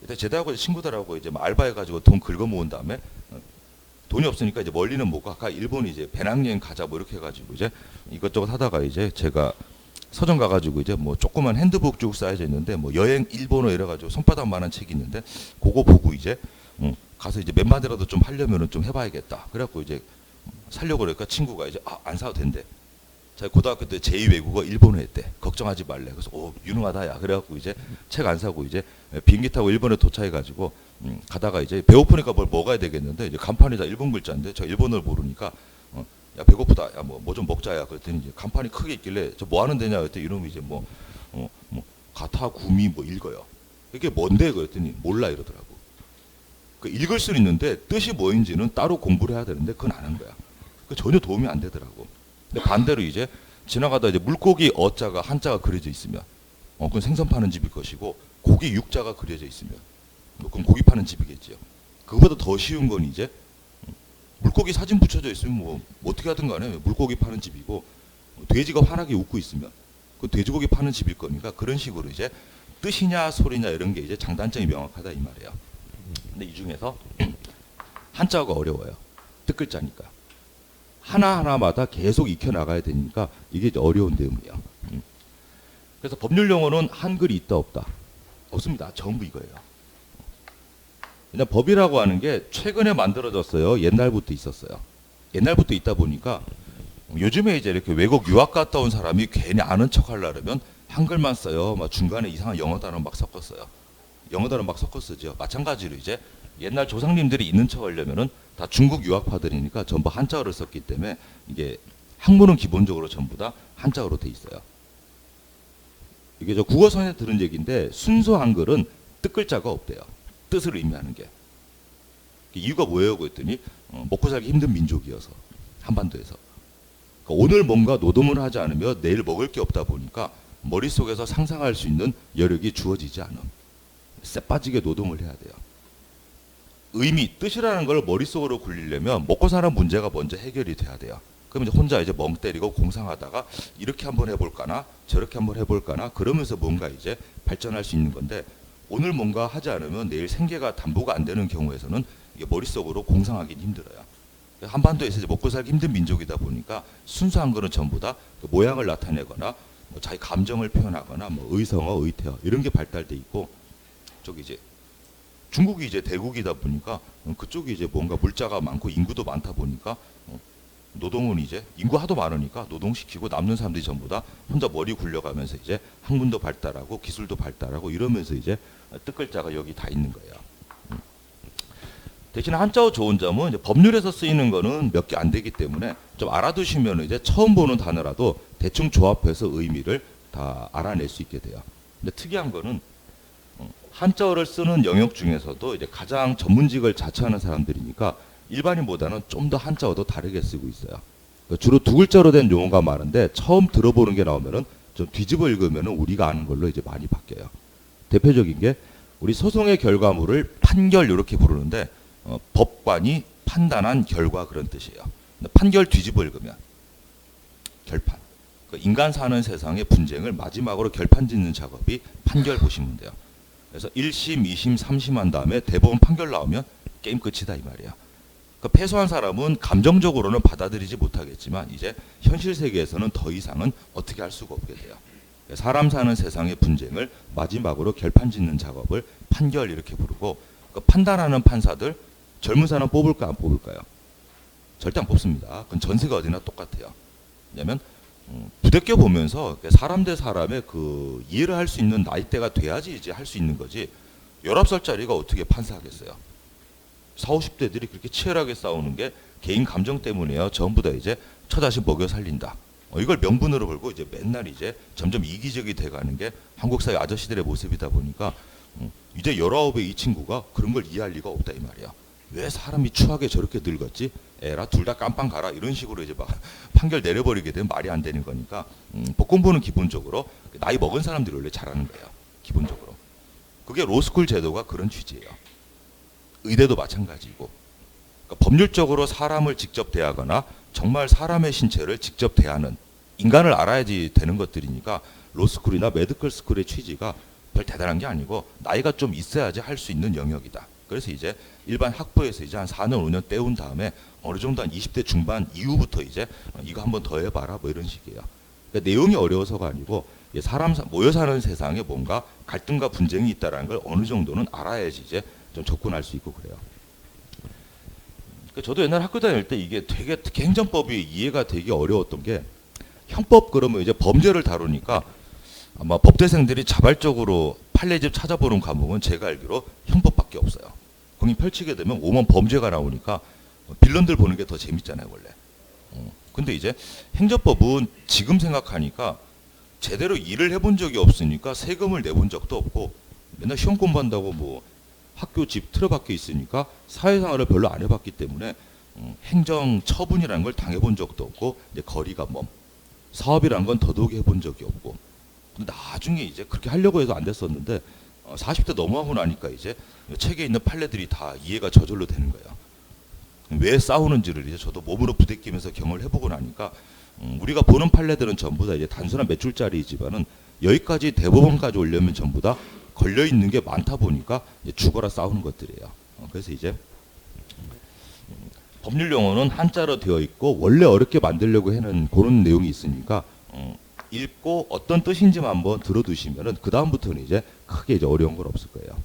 [SPEAKER 1] 일단 제대하고 친구들하고 이제 알바해가지고 돈 긁어 모은 다음에 돈이 없으니까 이제 멀리는 못 가. 일본이 이제 배낭여행 가자 뭐 이렇게 해가지고 이제 이것저것 하다가 이제 제가 서점 가가지고 이제 뭐 조그만 핸드북 쭉 쌓여져 있는데 뭐 여행 일본어 이래가지고 손바닥만한 책이 있는데 그거 보고 이제 가서 이제 몇 마디라도 좀 하려면은 좀 해봐야겠다. 그래갖고 이제 살려고 그러니까 친구가 이제 안 사도 된대. 자 고등학교 때 제2 외국어 일본어 했대. 걱정하지 말래. 그래서 유능하다야. 그래갖고 이제 책 안 사고 이제 비행기 타고 일본에 도착해가지고 가다가 이제 배고프니까 뭘 먹어야 되겠는데 이제 간판이 다 일본 글자인데 저 일본어를 모르니까 야 배고프다. 야 뭐 좀 먹자야. 그랬더니 이제 간판이 크게 있길래 저 뭐 하는 데냐 그랬더니 이놈이 이제 뭐 가타 구미 뭐 읽어요. 이게 뭔데 그랬더니 몰라 이러더라고. 그 읽을 수는 있는데 뜻이 뭐인지는 따로 공부를 해야 되는데 그건 안 한 거야. 그 전혀 도움이 안 되더라고. 근데 반대로 이제 지나가다 이제 물고기 어자가 한자가 그려져 있으면 그건 생선 파는 집일 것이고 고기 육자가 그려져 있으면 그건 고기 파는 집이겠죠. 그거보다 더 쉬운 건 이제 물고기 사진 붙여져 있으면 뭐 어떻게 하든 간에 물고기 파는 집이고 돼지가 환하게 웃고 있으면 그 돼지고기 파는 집일 거니까 그런 식으로 이제 뜻이냐 소리냐 이런 게 이제 장단점이 명확하다 이 말이에요. 근데 이 중에서 한자가 어려워요. 뜻글자니까. 하나하나마다 계속 익혀 나가야 되니까 이게 이제 어려운 내용이에요. 그래서 법률 용어는 한글이 있다 없다? 없습니다. 전부 이거예요. 그냥 법이라고 하는 게 최근에 만들어졌어요. 옛날부터 있었어요. 옛날부터 있다 보니까 요즘에 이제 이렇게 외국 유학 갔다 온 사람이 괜히 아는 척 하려면 한글만 써요. 막 중간에 이상한 영어 단어 막 섞었어요. 영어 단어 막 섞어 쓰죠. 마찬가지로 이제 옛날 조상님들이 있는 척 하려면은 다 중국 유학파들이니까 전부 한자어를 썼기 때문에 이게 학문은 기본적으로 전부 다 한자어로 돼 있어요. 이게 저 국어선에 들은 얘기인데 순수 한글은 뜻글자가 없대요. 뜻을 의미하는 게. 이유가 뭐예요? 그랬더니 먹고 살기 힘든 민족이어서 한반도에서. 그러니까 오늘 뭔가 노동을 하지 않으면 내일 먹을 게 없다 보니까 머릿속에서 상상할 수 있는 여력이 주어지지 않음. 쎄빠지게 노동을 해야 돼요. 의미, 뜻이라는 걸 머릿속으로 굴리려면 먹고 사는 문제가 먼저 해결이 돼야 돼요. 그럼 이제 혼자 이제 멍 때리고 공상하다가 이렇게 한번 해볼까나 저렇게 한번 해볼까나 그러면서 뭔가 이제 발전할 수 있는 건데 오늘 뭔가 하지 않으면 내일 생계가 담보가 안 되는 경우에서는 이게 머릿속으로 공상하기는 힘들어요. 한반도에서 이제 먹고 살기 힘든 민족이다 보니까 순수한 거는 전부 다 그 모양을 나타내거나 뭐 자기 감정을 표현하거나 뭐 의성어, 의태어 이런 게 발달돼 있고 저기 이제 중국이 이제 대국이다 보니까 그쪽이 이제 뭔가 물자가 많고 인구도 많다 보니까 노동은 이제 인구 하도 많으니까 노동시키고 남는 사람들이 전부 다 혼자 머리 굴려가면서 이제 학문도 발달하고 기술도 발달하고 이러면서 이제 뜻글자가 여기 다 있는 거예요. 대신 한자어 좋은 점은 이제 법률에서 쓰이는 거는 몇 개 안 되기 때문에 좀 알아두시면 이제 처음 보는 단어라도 대충 조합해서 의미를 다 알아낼 수 있게 돼요. 근데 특이한 거는 한자어를 쓰는 영역 중에서도 이제 가장 전문직을 자처하는 사람들이니까 일반인보다는 좀 더 한자어도 다르게 쓰고 있어요. 주로 두 글자로 된 용어가 많은데 처음 들어보는 게 나오면은 좀 뒤집어 읽으면은 우리가 아는 걸로 이제 많이 바뀌어요. 대표적인 게 우리 소송의 결과물을 판결 이렇게 부르는데 법관이 판단한 결과 그런 뜻이에요. 판결 뒤집어 읽으면 결판. 인간 사는 세상의 분쟁을 마지막으로 결판 짓는 작업이 판결 보시면 돼요. 그래서 1심, 2심, 3심 한 다음에 대법원 판결 나오면 게임 끝이다 이 말이야. 그러니까 패소한 사람은 감정적으로는 받아들이지 못하겠지만 이제 현실 세계에서는 더 이상은 어떻게 할 수가 없게 돼요. 사람 사는 세상의 분쟁을 마지막으로 결판 짓는 작업을 판결 이렇게 부르고 그러니까 판단하는 판사들 젊은 사람 뽑을까 안 뽑을까요? 절대 안 뽑습니다. 그건 전세가 어디나 똑같아요. 왜냐하면 부대껴 보면서 사람 대 사람의 그 이해를 할 수 있는 나이대가 돼야지 이제 할 수 있는 거지 19살짜리가 어떻게 판사하겠어요. 40, 50대들이 그렇게 치열하게 싸우는 게 개인 감정 때문에요. 전부 다 이제 처자식 먹여 살린다. 이걸 명분으로 걸고 이제 맨날 이제 점점 이기적이 돼가는 게 한국 사회 아저씨들의 모습이다 보니까 이제 19의 이 친구가 그런 걸 이해할 리가 없다 이 말이야. 왜 사람이 추하게 저렇게 늙었지? 에라 둘 다 깜빵 가라 이런 식으로 이제 막 판결 내려버리게 되면 말이 안 되는 거니까 법공부는 기본적으로 나이 먹은 사람들이 원래 잘하는 거예요. 기본적으로. 그게 로스쿨 제도가 그런 취지예요. 의대도 마찬가지고 그러니까 법률적으로 사람을 직접 대하거나 정말 사람의 신체를 직접 대하는 인간을 알아야지 되는 것들이니까 로스쿨이나 메디컬 스쿨의 취지가 별 대단한 게 아니고 나이가 좀 있어야지 할 수 있는 영역이다. 그래서 이제 일반 학부에서 이제 한 4년 5년 때운 다음에 어느 정도 한 20대 중반 이후부터 이제 이거 한번 더 해봐라 뭐 이런 식이에요. 그러니까 내용이 어려워서가 아니고 사람 모여 사는 세상에 뭔가 갈등과 분쟁이 있다라는 걸 어느 정도는 알아야지 이제 좀 접근할 수 있고 그래요. 그러니까 저도 옛날 학교 다닐 때 이게 되게 특히 행정법이 이해가 되게 어려웠던 게 형법 그러면 이제 범죄를 다루니까 아마 법대생들이 자발적으로 판례집 찾아보는 과목은 제가 알기로 형법밖에 없어요. 거기 펼치게 되면 오만 범죄가 나오니까 빌런들 보는 게 더 재밌잖아요 원래. 근데 이제 행정법은 지금 생각하니까 제대로 일을 해본 적이 없으니까 세금을 내본 적도 없고 맨날 시험 공부한다고 뭐 학교 집 틀어박혀 있으니까 사회생활을 별로 안 해봤기 때문에 행정 처분이라는 걸 당해본 적도 없고 이제 거리가 먼 사업이라는 건 더더욱 해본 적이 없고 근데 나중에 이제 그렇게 하려고 해서 안 됐었는데 40대 넘어가고 나니까 이제 책에 있는 판례들이 다 이해가 저절로 되는 거예요. 왜 싸우는지를 이제 저도 몸으로 부대끼면서 경험을 해보고 나니까 우리가 보는 판례들은 전부 다 이제 단순한 몇 줄짜리이지만은 여기까지 대법원까지 오려면 전부 다 걸려 있는 게 많다 보니까 이제 죽어라 싸우는 것들이에요. 그래서 이제 법률 용어는 한자로 되어 있고 원래 어렵게 만들려고 하는 그런 내용이 있으니까 읽고 어떤 뜻인지만 한번 들어두시면은 그 다음부터는 이제 크게 이제 어려운 건 없을 거예요.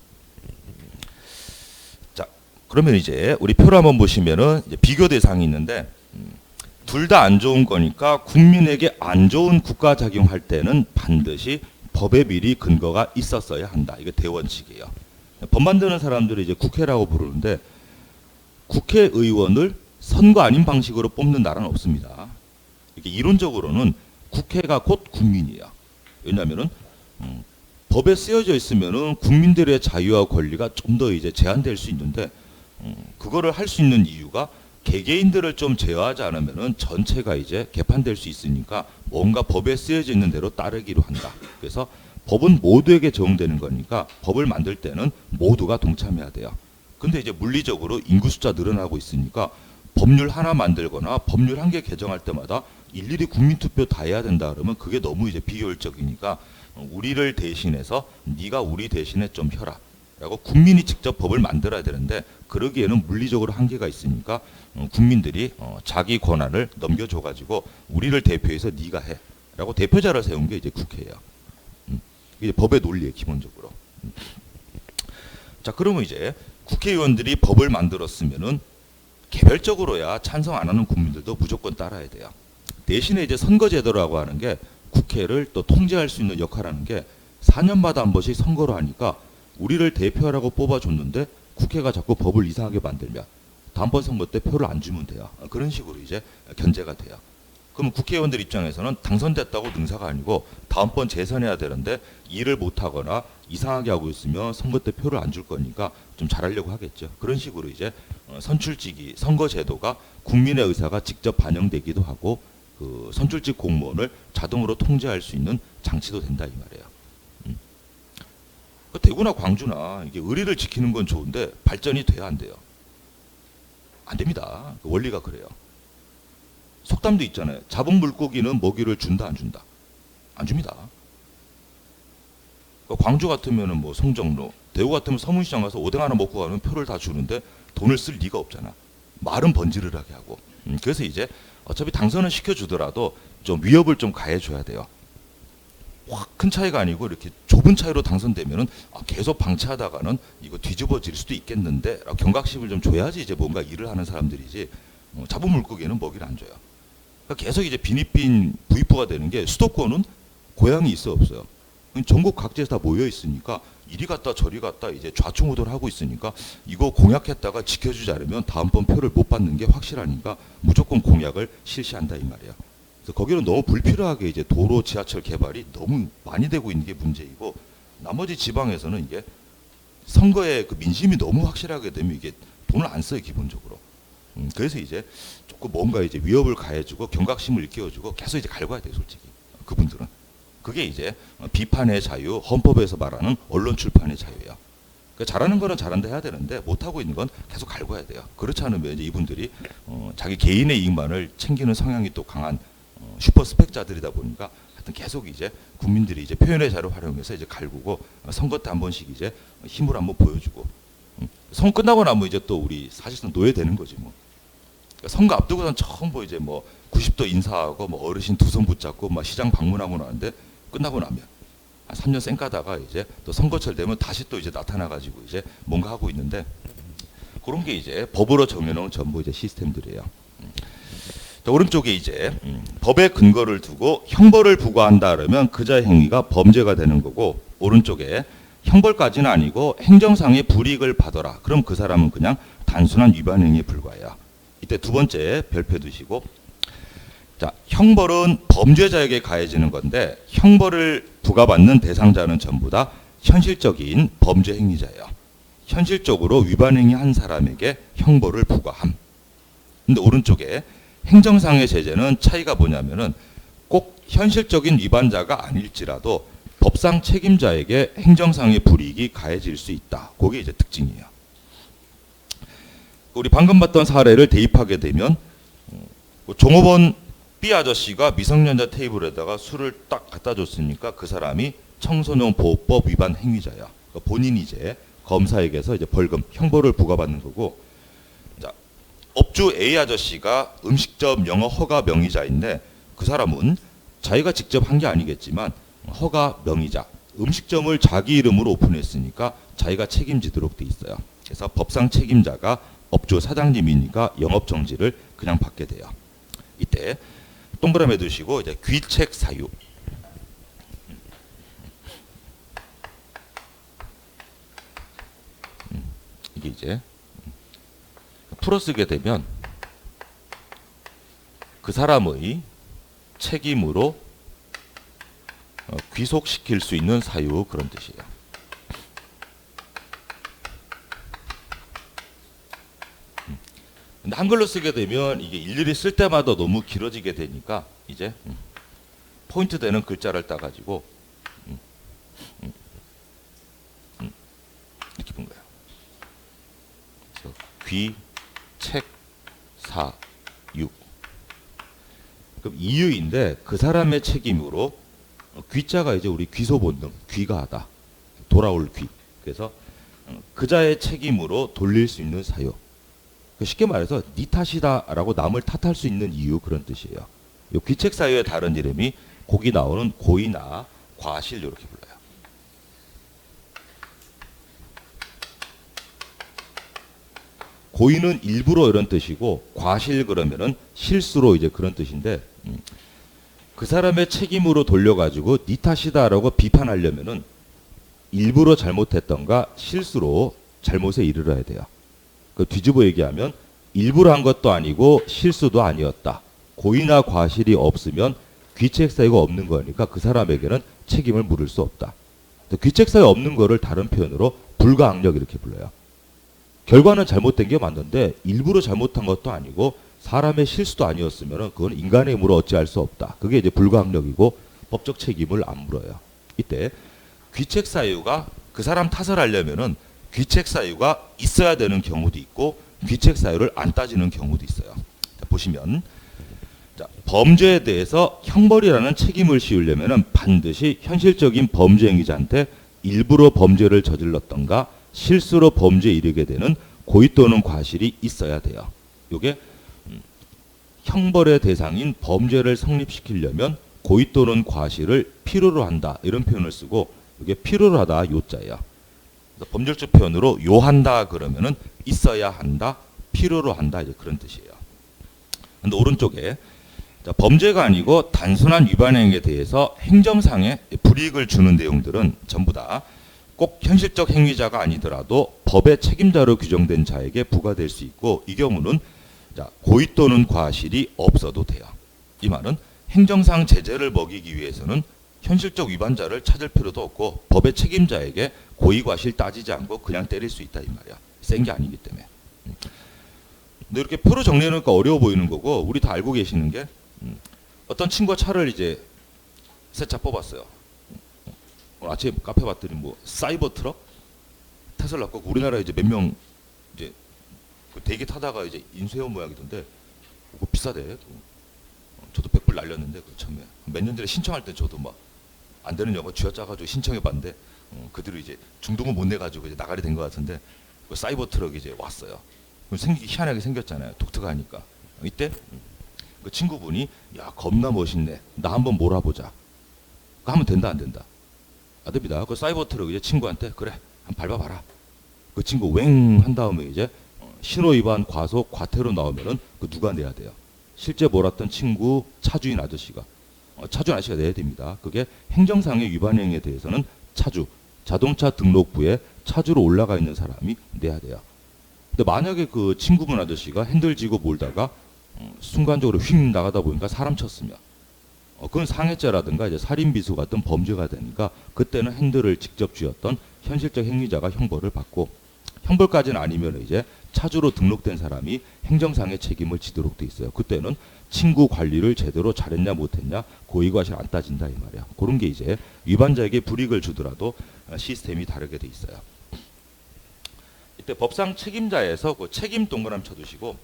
[SPEAKER 1] 자, 그러면 이제 우리 표를 한번 보시면은 이제 비교 대상이 있는데 둘 다 안 좋은 거니까 국민에게 안 좋은 국가 작용할 때는 반드시 법에 미리 근거가 있었어야 한다. 이게 대원칙이에요. 법 만드는 사람들이 이제 국회라고 부르는데 국회의원을 선거 아닌 방식으로 뽑는 나라는 없습니다. 이게 이론적으로는 국회가 곧 국민이에요. 왜냐하면은 법에 쓰여져 있으면은 국민들의 자유와 권리가 좀 더 이제 제한될 수 있는데 그거를 할 수 있는 이유가 개개인들을 좀 제어하지 않으면은 전체가 이제 개판될 수 있으니까 뭔가 법에 쓰여져 있는 대로 따르기로 한다. 그래서 법은 모두에게 적용되는 거니까 법을 만들 때는 모두가 동참해야 돼요. 근데 이제 물리적으로 인구 숫자 늘어나고 있으니까 법률 하나 만들거나 법률 한 개 개정할 때마다 일일이 국민투표 다 해야 된다 그러면 그게 너무 이제 비효율적이니까 우리를 대신해서 네가 우리 대신에 좀 혀라 라고 국민이 직접 법을 만들어야 되는데 그러기에는 물리적으로 한계가 있으니까 국민들이 자기 권한을 넘겨줘 가지고 우리를 대표해서 네가 해 라고 대표자를 세운 게 이제 국회예요. 이게 법의 논리에 기본적으로. 자, 그러면 이제 국회의원들이 법을 만들었으면은 개별적으로야 찬성 안 하는 국민들도 무조건 따라야 돼요. 대신에 이제 선거제도라고 하는 게 국회를 또 통제할 수 있는 역할하는 게 4년마다 한 번씩 선거를 하니까 우리를 대표하라고 뽑아줬는데 국회가 자꾸 법을 이상하게 만들면 다음번 선거 때 표를 안 주면 돼요. 그런 식으로 이제 견제가 돼요. 그럼 국회의원들 입장에서는 당선됐다고 능사가 아니고 다음번 재선해야 되는데 일을 못하거나 이상하게 하고 있으면 선거 때 표를 안 줄 거니까 좀 잘하려고 하겠죠. 그런 식으로 이제 선출직이 선거제도가 국민의 의사가 직접 반영되기도 하고 그 선출직 공무원을 자동으로 통제할 수 있는 장치도 된다 이 말이에요. 대구나 광주나 이게 의리를 지키는 건 좋은데 발전이 돼야 안 돼요. 안 됩니다. 그 원리가 그래요. 속담도 있잖아요. 잡은 물고기는 먹이를 준다 안 준다? 안 줍니다. 광주 같으면은 뭐 성정로, 대구 같으면 서문시장 가서 오뎅 하나 먹고 가면 표를 다 주는데 돈을 쓸 리가 없잖아. 말은 번지르르하게 하고. 그래서 이제 어차피 당선은 시켜주더라도 좀 위협을 좀 가해줘야 돼요. 확 큰 차이가 아니고 이렇게 좁은 차이로 당선되면은 계속 방치하다가는 이거 뒤집어질 수도 있겠는데 경각심을 좀 줘야지 이제 뭔가 일을 하는 사람들이지 잡은 물고기는 먹이를 안 줘요. 그러니까 계속 이제 빈입빈 부익부가 되는 게 수도권은 고향이 있어 없어요. 전국 각지에서 다 모여 있으니까 이리 갔다 저리 갔다 이제 좌충우돌 하고 있으니까 이거 공약했다가 지켜주지 않으면 다음번 표를 못 받는 게 확실하니까 무조건 공약을 실시한다 이 말이에요. 그래서 거기는 너무 불필요하게 이제 도로 지하철 개발이 너무 많이 되고 있는 게 문제이고 나머지 지방에서는 이게 선거에 그 민심이 너무 확실하게 되면 이게 돈을 안 써요 기본적으로. 그래서 이제 조금 뭔가 이제 위협을 가해주고 경각심을 일깨워주고 계속 이제 갈궈야 돼요 솔직히 그분들은. 그게 이제 비판의 자유, 헌법에서 말하는 언론 출판의 자유예요. 그러니까 잘하는 거는 잘한다 해야 되는데 못하고 있는 건 계속 갈궈야 돼요. 그렇지 않으면 이제 이분들이 자기 개인의 이익만을 챙기는 성향이 또 강한 슈퍼 스펙자들이다 보니까 하여튼 계속 이제 국민들이 이제 표현의 자유를 활용해서 이제 갈구고 선거 때 한 번씩 이제 힘을 한번 보여주고 선거 끝나고 나면 이제 또 우리 사실상 노예되는 거지 뭐. 선거 앞두고선 전부 이제 뭐 90도 인사하고 뭐 어르신 두 손 붙잡고 막 시장 방문하고 나는데 끝나고 나면 한 3년 쌩까다가 이제 또 선거철 되면 다시 또 이제 나타나가지고 이제 뭔가 하고 있는데 그런 게 이제 법으로 정해놓은 전부 이제 시스템들이에요. 자, 오른쪽에 이제 법의 근거를 두고 형벌을 부과한다 그러면 그자의 행위가 범죄가 되는 거고 오른쪽에 형벌까지는 아니고 행정상의 불이익을 받아라. 그럼 그 사람은 그냥 단순한 위반 행위에 불과해요. 이때 두 번째 별표 두시고 자, 형벌은 범죄자에게 가해지는 건데 형벌을 부과받는 대상자는 전부 다 현실적인 범죄 행위자예요. 현실적으로 위반 행위한 사람에게 형벌을 부과함. 근데 오른쪽에 행정상의 제재는 차이가 뭐냐면은 꼭 현실적인 위반자가 아닐지라도 법상 책임자에게 행정상의 불이익이 가해질 수 있다. 그게 이제 특징이에요. 우리 방금 봤던 사례를 대입하게 되면 종업원 B 아저씨가 미성년자 테이블에다가 술을 딱 갖다 줬으니까 그 사람이 청소년 보호법 위반 행위자야. 그러니까 본인이 이제 검사에게서 이제 벌금, 형벌을 부과받는 거고, 자, 업주 A 아저씨가 음식점 영업 허가 명의자인데 그 사람은 자기가 직접 한 게 아니겠지만 허가 명의자, 음식점을 자기 이름으로 오픈했으니까 자기가 책임지도록 돼 있어요. 그래서 법상 책임자가 업주 사장님이니까 영업 정지를 그냥 받게 돼요. 이때 동그라미 두시고 이제 귀책 사유. 이게 이제 풀어쓰게 되면 그 사람의 책임으로 귀속시킬 수 있는 사유 그런 뜻이에요. 근데 한글로 쓰게 되면 이게 일일이 쓸 때마다 너무 길어지게 되니까 이제 포인트 되는 글자를 따가지고 이렇게 본 거예요. 그래서 귀, 책, 사, 유. 그럼 이유인데 그 사람의 책임으로 귀자가 이제 우리 귀소 본능, 귀가하다, 돌아올 귀. 그래서 그자의 책임으로 돌릴 수 있는 사유. 쉽게 말해서 네 탓이다라고 남을 탓할 수 있는 이유 그런 뜻이에요. 요 귀책 사유의 다른 이름이 거기 나오는 고의나 과실 이렇게 불러요. 고의는 일부러 이런 뜻이고 과실 그러면은 실수로 이제 그런 뜻인데 그 사람의 책임으로 돌려가지고 네 탓이다라고 비판하려면은 일부러 잘못했던가 실수로 잘못에 이르러야 돼요. 그 뒤집어 얘기하면 일부러 한 것도 아니고 실수도 아니었다. 고의나 과실이 없으면 귀책 사유가 없는 거니까 그 사람에게는 책임을 물을 수 없다. 귀책 사유 없는 거를 다른 표현으로 불가항력 이렇게 불러요. 결과는 잘못된 게 맞는데 일부러 잘못한 것도 아니고 사람의 실수도 아니었으면 그건 인간의 힘으로 어찌할 수 없다. 그게 이제 불가항력이고 법적 책임을 안 물어요. 이때 귀책 사유가 그 사람 탓을 하려면은 귀책 사유가 있어야 되는 경우도 있고 귀책 사유를 안 따지는 경우도 있어요. 자, 보시면 자, 범죄에 대해서 형벌이라는 책임을 씌우려면은 반드시 현실적인 범죄 행위자한테 일부러 범죄를 저질렀던가 실수로 범죄에 이르게 되는 고의 또는 과실이 있어야 돼요. 이게 형벌의 대상인 범죄를 성립시키려면 고의 또는 과실을 필요로 한다 이런 표현을 쓰고 이게 필요로 하다 요자예요. 범절적 표현으로 요한다 그러면은 있어야 한다, 필요로 한다 이제 그런 뜻이에요. 근데 오른쪽에 자, 범죄가 아니고 단순한 위반 행위에 대해서 행정상의 불이익을 주는 내용들은 전부 다 꼭 현실적 행위자가 아니더라도 법의 책임자로 규정된 자에게 부과될 수 있고 이 경우는 자, 고의 또는 과실이 없어도 돼요. 이 말은 행정상 제재를 먹이기 위해서는 현실적 위반자를 찾을 필요도 없고 법의 책임자에게 고의 과실 따지지 않고 그냥 때릴 수 있다 이 말이야. 센 게 아니기 때문에. 근데 이렇게 표로 정리해놓으니까 어려워 보이는 거고 우리 다 알고 계시는 게 어떤 친구가 차를 이제 새 차 뽑았어요. 오늘 아침에 카페 봤더니 뭐 사이버 트럭 테슬라 거 우리나라에 이제 몇 명 이제 그 대기 타다가 이제 인수해온 모양이던데 그거 비싸대. 저도 100불 날렸는데 그 처음에 몇 년 전에 신청할 때 저도 막 안 되는 영어 쥐어짜가지고 신청해봤는데 그대로 이제 중도금 못 내가지고 이제 나가리 된 것 같은데 그 사이버 트럭이 이제 왔어요. 그럼 생기기 희한하게 생겼잖아요. 독특하니까. 이때 그 친구분이 야 겁나 멋있네. 나 한번 몰아보자. 하면 된다 안 된다? 안 됩니다. 그 사이버 트럭 이제 친구한테 그래 한번 밟아봐라. 그 친구 웽 한 다음에 이제 신호 위반 과속 과태료 나오면은 그 누가 내야 돼요? 실제 몰았던 친구 차주인 아저씨가 차주인 아저씨가 내야 됩니다. 그게 행정상의 위반 행위에 대해서는 차주 자동차 등록부에 차주로 올라가 있는 사람이 내야 돼요. 근데 만약에 그 친구분 아저씨가 핸들 쥐고 몰다가 순간적으로 휙 나가다 보니까 사람 쳤으면 그건 상해죄라든가 이제 살인미수 같은 범죄가 되니까 그때는 핸들을 직접 쥐었던 현실적 행위자가 형벌을 받고 형벌까지는 아니면 이제 차주로 등록된 사람이 행정상의 책임을 지도록 돼 있어요. 그때는 친구 관리를 제대로 잘했냐 못했냐 고의과실 안 따진다 이 말이야. 그런 게 이제 위반자에게 불이익을 주더라도 시스템이 다르게 돼 있어요. 이때 법상 책임자에서 그 책임 동그라미 쳐두시고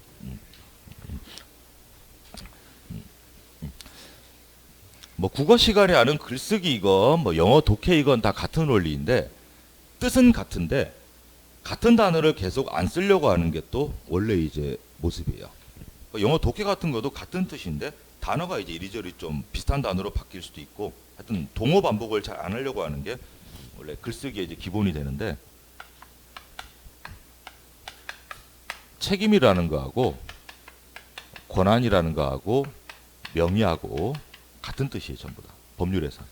[SPEAKER 1] 뭐 국어 시간에 하는 글쓰기 이건 뭐 영어 독해 이건 다 같은 원리인데 뜻은 같은데 같은 단어를 계속 안 쓰려고 하는 게 또 원래 이제 모습이에요. 영어 독해 같은 것도 같은 뜻인데 단어가 이제 이리저리 좀 비슷한 단어로 바뀔 수도 있고 하여튼 동어 반복을 잘 안 하려고 하는 게 원래 글쓰기의 이제 기본이 되는데 책임이라는 거하고 권한이라는 거하고 명의하고 같은 뜻이에요. 전부 다 법률에서.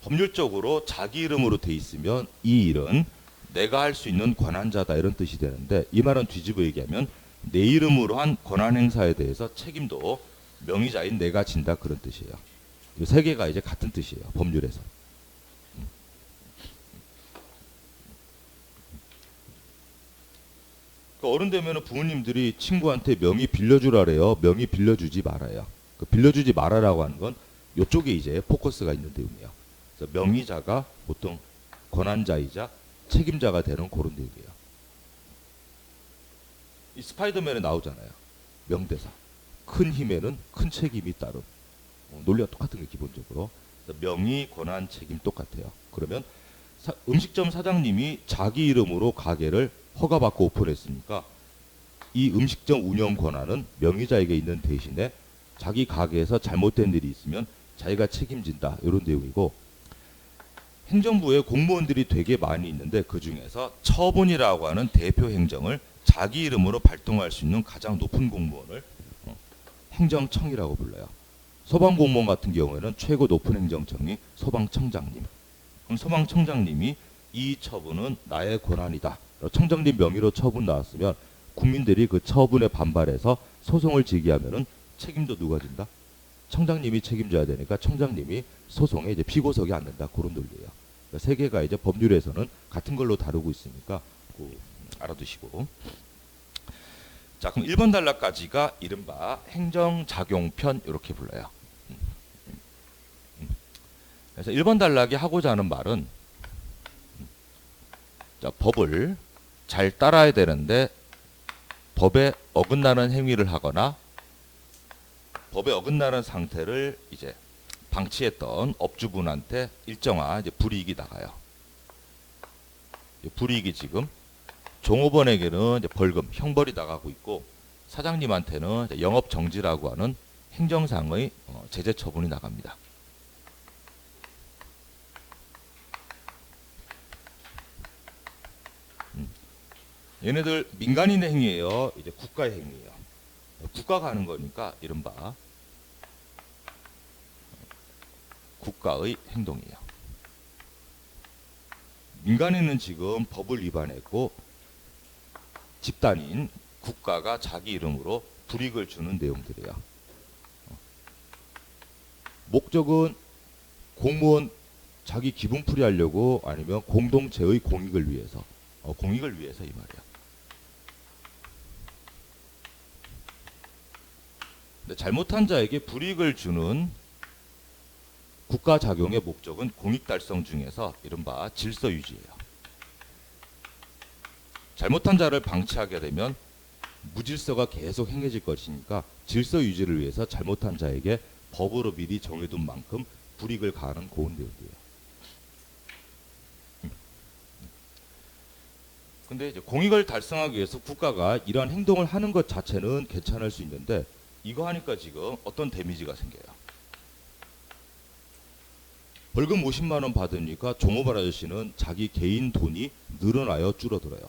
[SPEAKER 1] 법률적으로 자기 이름으로 돼 있으면 이 일은 내가 할 수 있는 권한자다 이런 뜻이 되는데 이 말은 뒤집어 얘기하면 내 이름으로 한 권한 행사에 대해서 책임도 명의자인 내가 진다 그런 뜻이에요. 이 세 개가 이제 같은 뜻이에요. 법률에서. 그러니까 어른 되면 부모님들이 친구한테 명의 빌려주라래요. 명의 빌려주지 말아요. 그 빌려주지 말아라고 하는 건 이쪽에 이제 포커스가 있는 내용이에요. 그래서 명의자가 보통 권한자이자 책임자가 되는 그런 내용이에요. 이 스파이더맨에 나오잖아요. 명대사. 큰 힘에는 큰 책임이 따른. 논리가 똑같은 게 기본적으로. 그래서 명의, 권한, 책임 똑같아요. 그러면 음식점 사장님이 자기 이름으로 가게를 허가받고 오픈했으니까 이 음식점 운영 권한은 명의자에게 있는 대신에 자기 가게에서 잘못된 일이 있으면 자기가 책임진다 이런 내용이고 행정부에 공무원들이 되게 많이 있는데 그 중에서 처분이라고 하는 대표 행정을 자기 이름으로 발동할 수 있는 가장 높은 공무원을 행정청이라고 불러요. 소방공무원 같은 경우에는 최고 높은 행정청이 소방청장님. 그럼 소방청장님이 이 처분은 나의 권한이다. 청장님 명의로 처분 나왔으면 국민들이 그 처분에 반발해서 소송을 제기하면은 책임도 누가 진다? 청장님이 책임져야 되니까 청장님이 소송에 이제 피고석에 앉는다 그런 논리예요. 그러니까 세 개가 이제 법률에서는 같은 걸로 다루고 있으니까 알아두시고. 자, 그럼 1번 단락까지가 이른바 행정작용편 이렇게 불러요. 그래서 1번 단락이 하고자 하는 말은 자, 법을 잘 따라야 되는데 법에 어긋나는 행위를 하거나 법에 어긋나는 상태를 이제 방치했던 업주분한테 일정한 이제 불이익이 나가요. 불이익이 지금 종업원에게는 이제 벌금, 형벌이 나가고 있고 사장님한테는 이제 영업 정지라고 하는 행정상의 제재 처분이 나갑니다. 얘네들 민간인의 행위예요. 이제 국가의 행위예요. 국가가 하는 거니까 이른바 국가의 행동이에요. 민간인은 지금 법을 위반했고 집단인 국가가 자기 이름으로 불이익을 주는 내용들이에요. 목적은 공무원 자기 기분풀이 하려고 아니면 공동체의 공익을 위해서 공익을 위해서 이 말이야. 근데 잘못한 자에게 불이익을 주는 국가 작용의 목적은 공익 달성 중에서 이른바 질서 유지예요. 잘못한 자를 방치하게 되면 무질서가 계속 행해질 것이니까 질서 유지를 위해서 잘못한 자에게 법으로 미리 정해둔 만큼 불이익을 가하는 그런 내용이에요. 근데 이제 공익을 달성하기 위해서 국가가 이러한 행동을 하는 것 자체는 괜찮을 수 있는데 이거 하니까 지금 어떤 데미지가 생겨요. 벌금 50만 원 받으니까 종업원 아저씨는 자기 개인 돈이 늘어나요, 줄어들어요.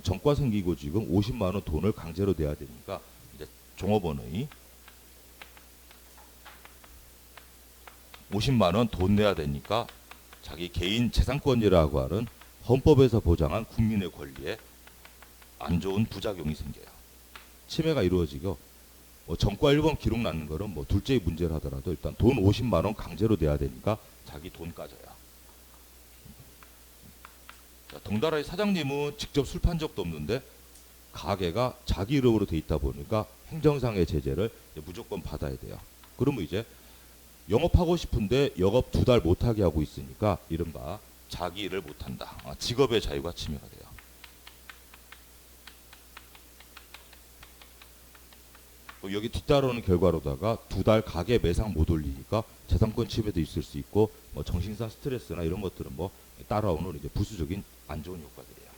[SPEAKER 1] 전과 생기고 지금 50만 원 돈을 강제로 내야 되니까 이제 종업원의 50만 원 돈 내야 되니까 자기 개인 재산권이라고 하는 헌법에서 보장한 국민의 권리에 안 좋은 부작용이 생겨요. 침해가 이루어지고 전과 1번 기록 나는 거는 뭐 둘째의 문제를 하더라도 일단 돈 50만 원 강제로 내야 되니까 자기 돈 까져요. 자, 덩달아의 사장님은 직접 술 판 적도 없는데 가게가 자기 이름으로 돼 있다 보니까 행정상의 제재를 무조건 받아야 돼요. 그러면 이제 영업하고 싶은데 영업 2달 못하게 하고 있으니까 이른바 자기 일을 못한다. 직업의 자유가 침해가 돼요. 여기 뒤따르는 결과로다가 2달 가게 매상 못 올리니까 재산권 침해도 있을 수 있고 뭐 정신상 스트레스나 이런 것들은 뭐 따라오는 이제 부수적인 안 좋은 효과들이에요.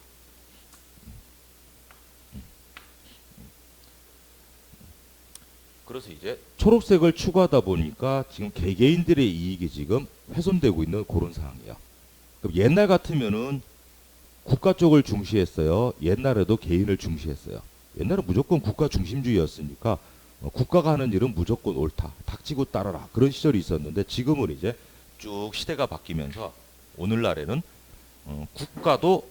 [SPEAKER 1] 그래서 이제 초록색을 추구하다 보니까 지금 개개인들의 이익이 지금 훼손되고 있는 그런 상황이에요. 그럼 옛날 같으면은 국가 쪽을 중시했어요. 옛날에도 개인을 중시했어요. 옛날은 무조건 국가 중심주의였으니까 국가가 하는 일은 무조건 옳다. 닥치고 따라라. 그런 시절이 있었는데 지금은 이제 쭉 시대가 바뀌면서 오늘날에는 국가도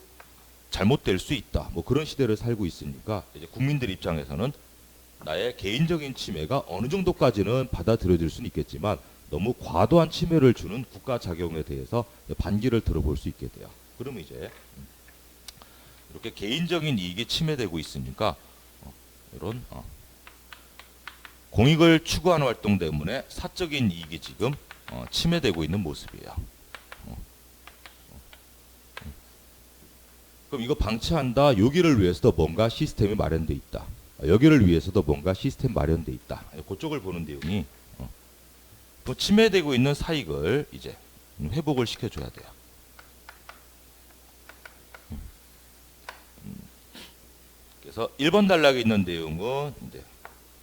[SPEAKER 1] 잘못될 수 있다. 뭐 그런 시대를 살고 있으니까 이제 국민들 입장에서는 나의 개인적인 침해가 어느 정도까지는 받아들여질 수는 있겠지만 너무 과도한 침해를 주는 국가 작용에 대해서 반기를 들어볼 수 있게 돼요. 그러면 이제 이렇게 개인적인 이익이 침해되고 있으니까 이런 공익을 추구하는 활동 때문에 사적인 이익이 지금 침해되고 있는 모습이에요. 그럼 이거 방치한다. 여기를 위해서도 뭔가 시스템이 마련돼 있다. 여기를 위해서도 뭔가 시스템 마련돼 있다. 그쪽을 보는 내용이 또 침해되고 있는 사익을 이제 회복을 시켜줘야 돼요. 그래서 1번 단락에 있는 내용은 이제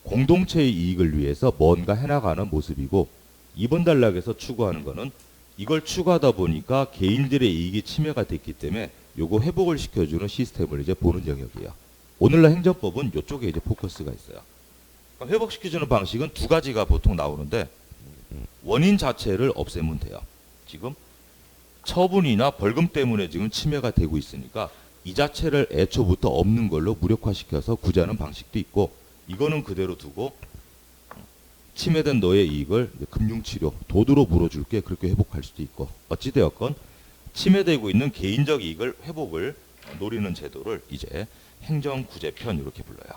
[SPEAKER 1] 공동체의 이익을 위해서 뭔가 해나가는 모습이고 2번 단락에서 추구하는 거는 이걸 추구하다 보니까 개인들의 이익이 침해가 됐기 때문에 요거 회복을 시켜주는 시스템을 이제 보는 영역이에요. 오늘날 행정법은 이쪽에 이제 포커스가 있어요. 그러니까 회복시켜주는 방식은 2가지가 보통 나오는데 원인 자체를 없애면 돼요. 지금 처분이나 벌금 때문에 지금 침해가 되고 있으니까 이 자체를 애초부터 없는 걸로 무력화시켜서 구제하는 방식도 있고 이거는 그대로 두고 침해된 너의 이익을 금융치료, 도두로 물어줄게 그렇게 회복할 수도 있고 어찌되었건 침해되고 있는 개인적 이익을 회복을 노리는 제도를 이제 행정구제편 이렇게 불러요.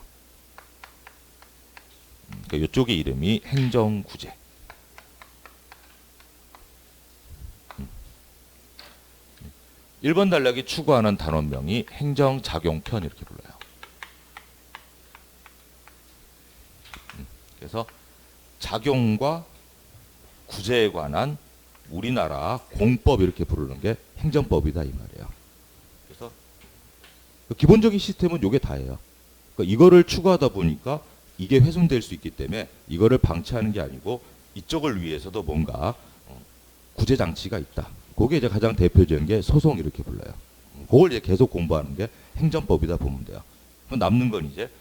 [SPEAKER 1] 그러니까 이쪽의 이름이 행정구제. 1번 단락이 추구하는 단원명이 행정작용편 이렇게 불러요. 그래서 작용과 구제에 관한 우리나라 공법 이렇게 부르는 게 행정법이다 이 말이에요. 그래서 기본적인 시스템은 요게 다예요. 그러니까 이거를 추구하다 보니까 이게 훼손될 수 있기 때문에 이거를 방치하는 게 아니고 이쪽을 위해서도 뭔가 구제 장치가 있다. 그게 이제 가장 대표적인 게 소송 이렇게 불러요. 그걸 이제 계속 공부하는 게 행정법이다 보면 돼요. 그럼 남는 건 이제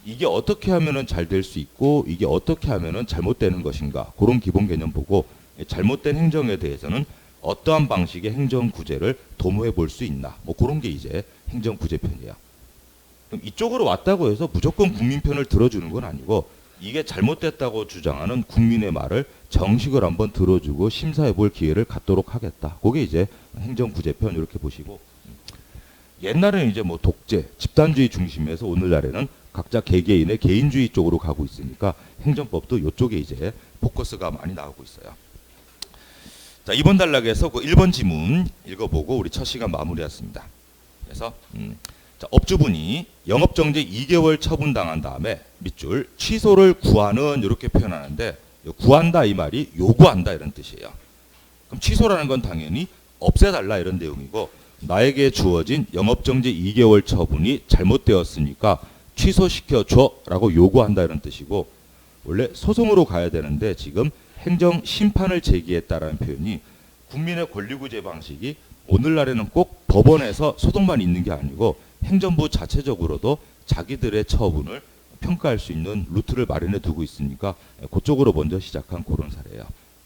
[SPEAKER 1] 이게 어떻게 하면은 잘 될 수 있고 이게 어떻게 하면은 잘못되는 것인가 그런 기본 개념 보고 잘못된 행정에 대해서는 어떠한 방식의 행정 구제를 도모해 볼 수 있나 뭐 그런 게 이제 행정 구제편이에요. 그럼 이쪽으로 왔다고 해서 무조건 국민 편을 들어주는 건 아니고 이게 잘못됐다고 주장하는 국민의 말을 정식으로 한번 들어주고 심사해 볼 기회를 갖도록 하겠다. 그게 이제 행정구제편 이렇게 보시고 옛날에는 이제 뭐 독재, 집단주의 중심에서 오늘날에는 각자 개개인의 개인주의 쪽으로 가고 있으니까 행정법도 이쪽에 이제 포커스가 많이 나오고 있어요. 자, 이번 단락에서 그 1번 지문 읽어보고 우리 첫 시간 마무리했습니다. 그래서 자, 업주분이 영업정지 2개월 처분당한 다음에 밑줄 취소를 구하는 이렇게 표현하는데 구한다 이 말이 요구한다 이런 뜻이에요. 그럼 취소라는 건 당연히 없애달라 이런 내용이고 나에게 주어진 영업정지 2개월 처분이 잘못되었으니까 취소시켜줘라고 요구한다는 뜻이고, 원래 소송으로 가야 되는데 지금 행정심판을 제기했다라는 표현이 국민의 권리구제 방식이 오늘날에는 꼭 법원에서 소송만 있는 게 아니고 행정부 자체적으로도 자기들의 처분을 평가할 수 있는 루트를 마련해 두고 있으니까 그쪽으로 먼저 시작한 그런 사례예요.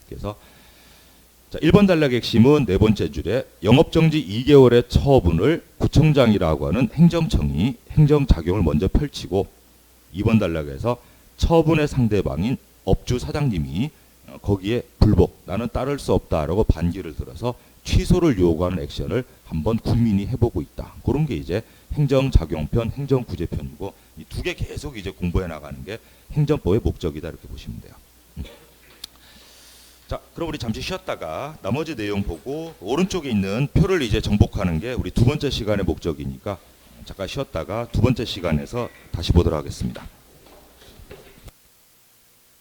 [SPEAKER 1] 그래서 자, 1번 단락의 핵심은 네 번째 줄에 영업정지 2개월의 처분을 구청장이라고 하는 행정청이 행정작용을 먼저 펼치고, 2번 단락에서 처분의 상대방인 업주 사장님이 거기에 불복, 나는 따를 수 없다라고 반기를 들어서 취소를 요구하는 액션을 한번 국민이 해보고 있다. 그런 게 이제 행정작용편, 행정구제편이고, 이 두 개 계속 이제 공부해 나가는 게 행정법의 목적이다, 이렇게 보시면 돼요. 자, 그럼 우리 잠시 쉬었다가 나머지 내용 보고 오른쪽에 있는 표를 이제 정복하는 게 우리 두 번째 시간의 목적이니까 잠깐 쉬었다가 두 번째 시간에서 다시 보도록 하겠습니다.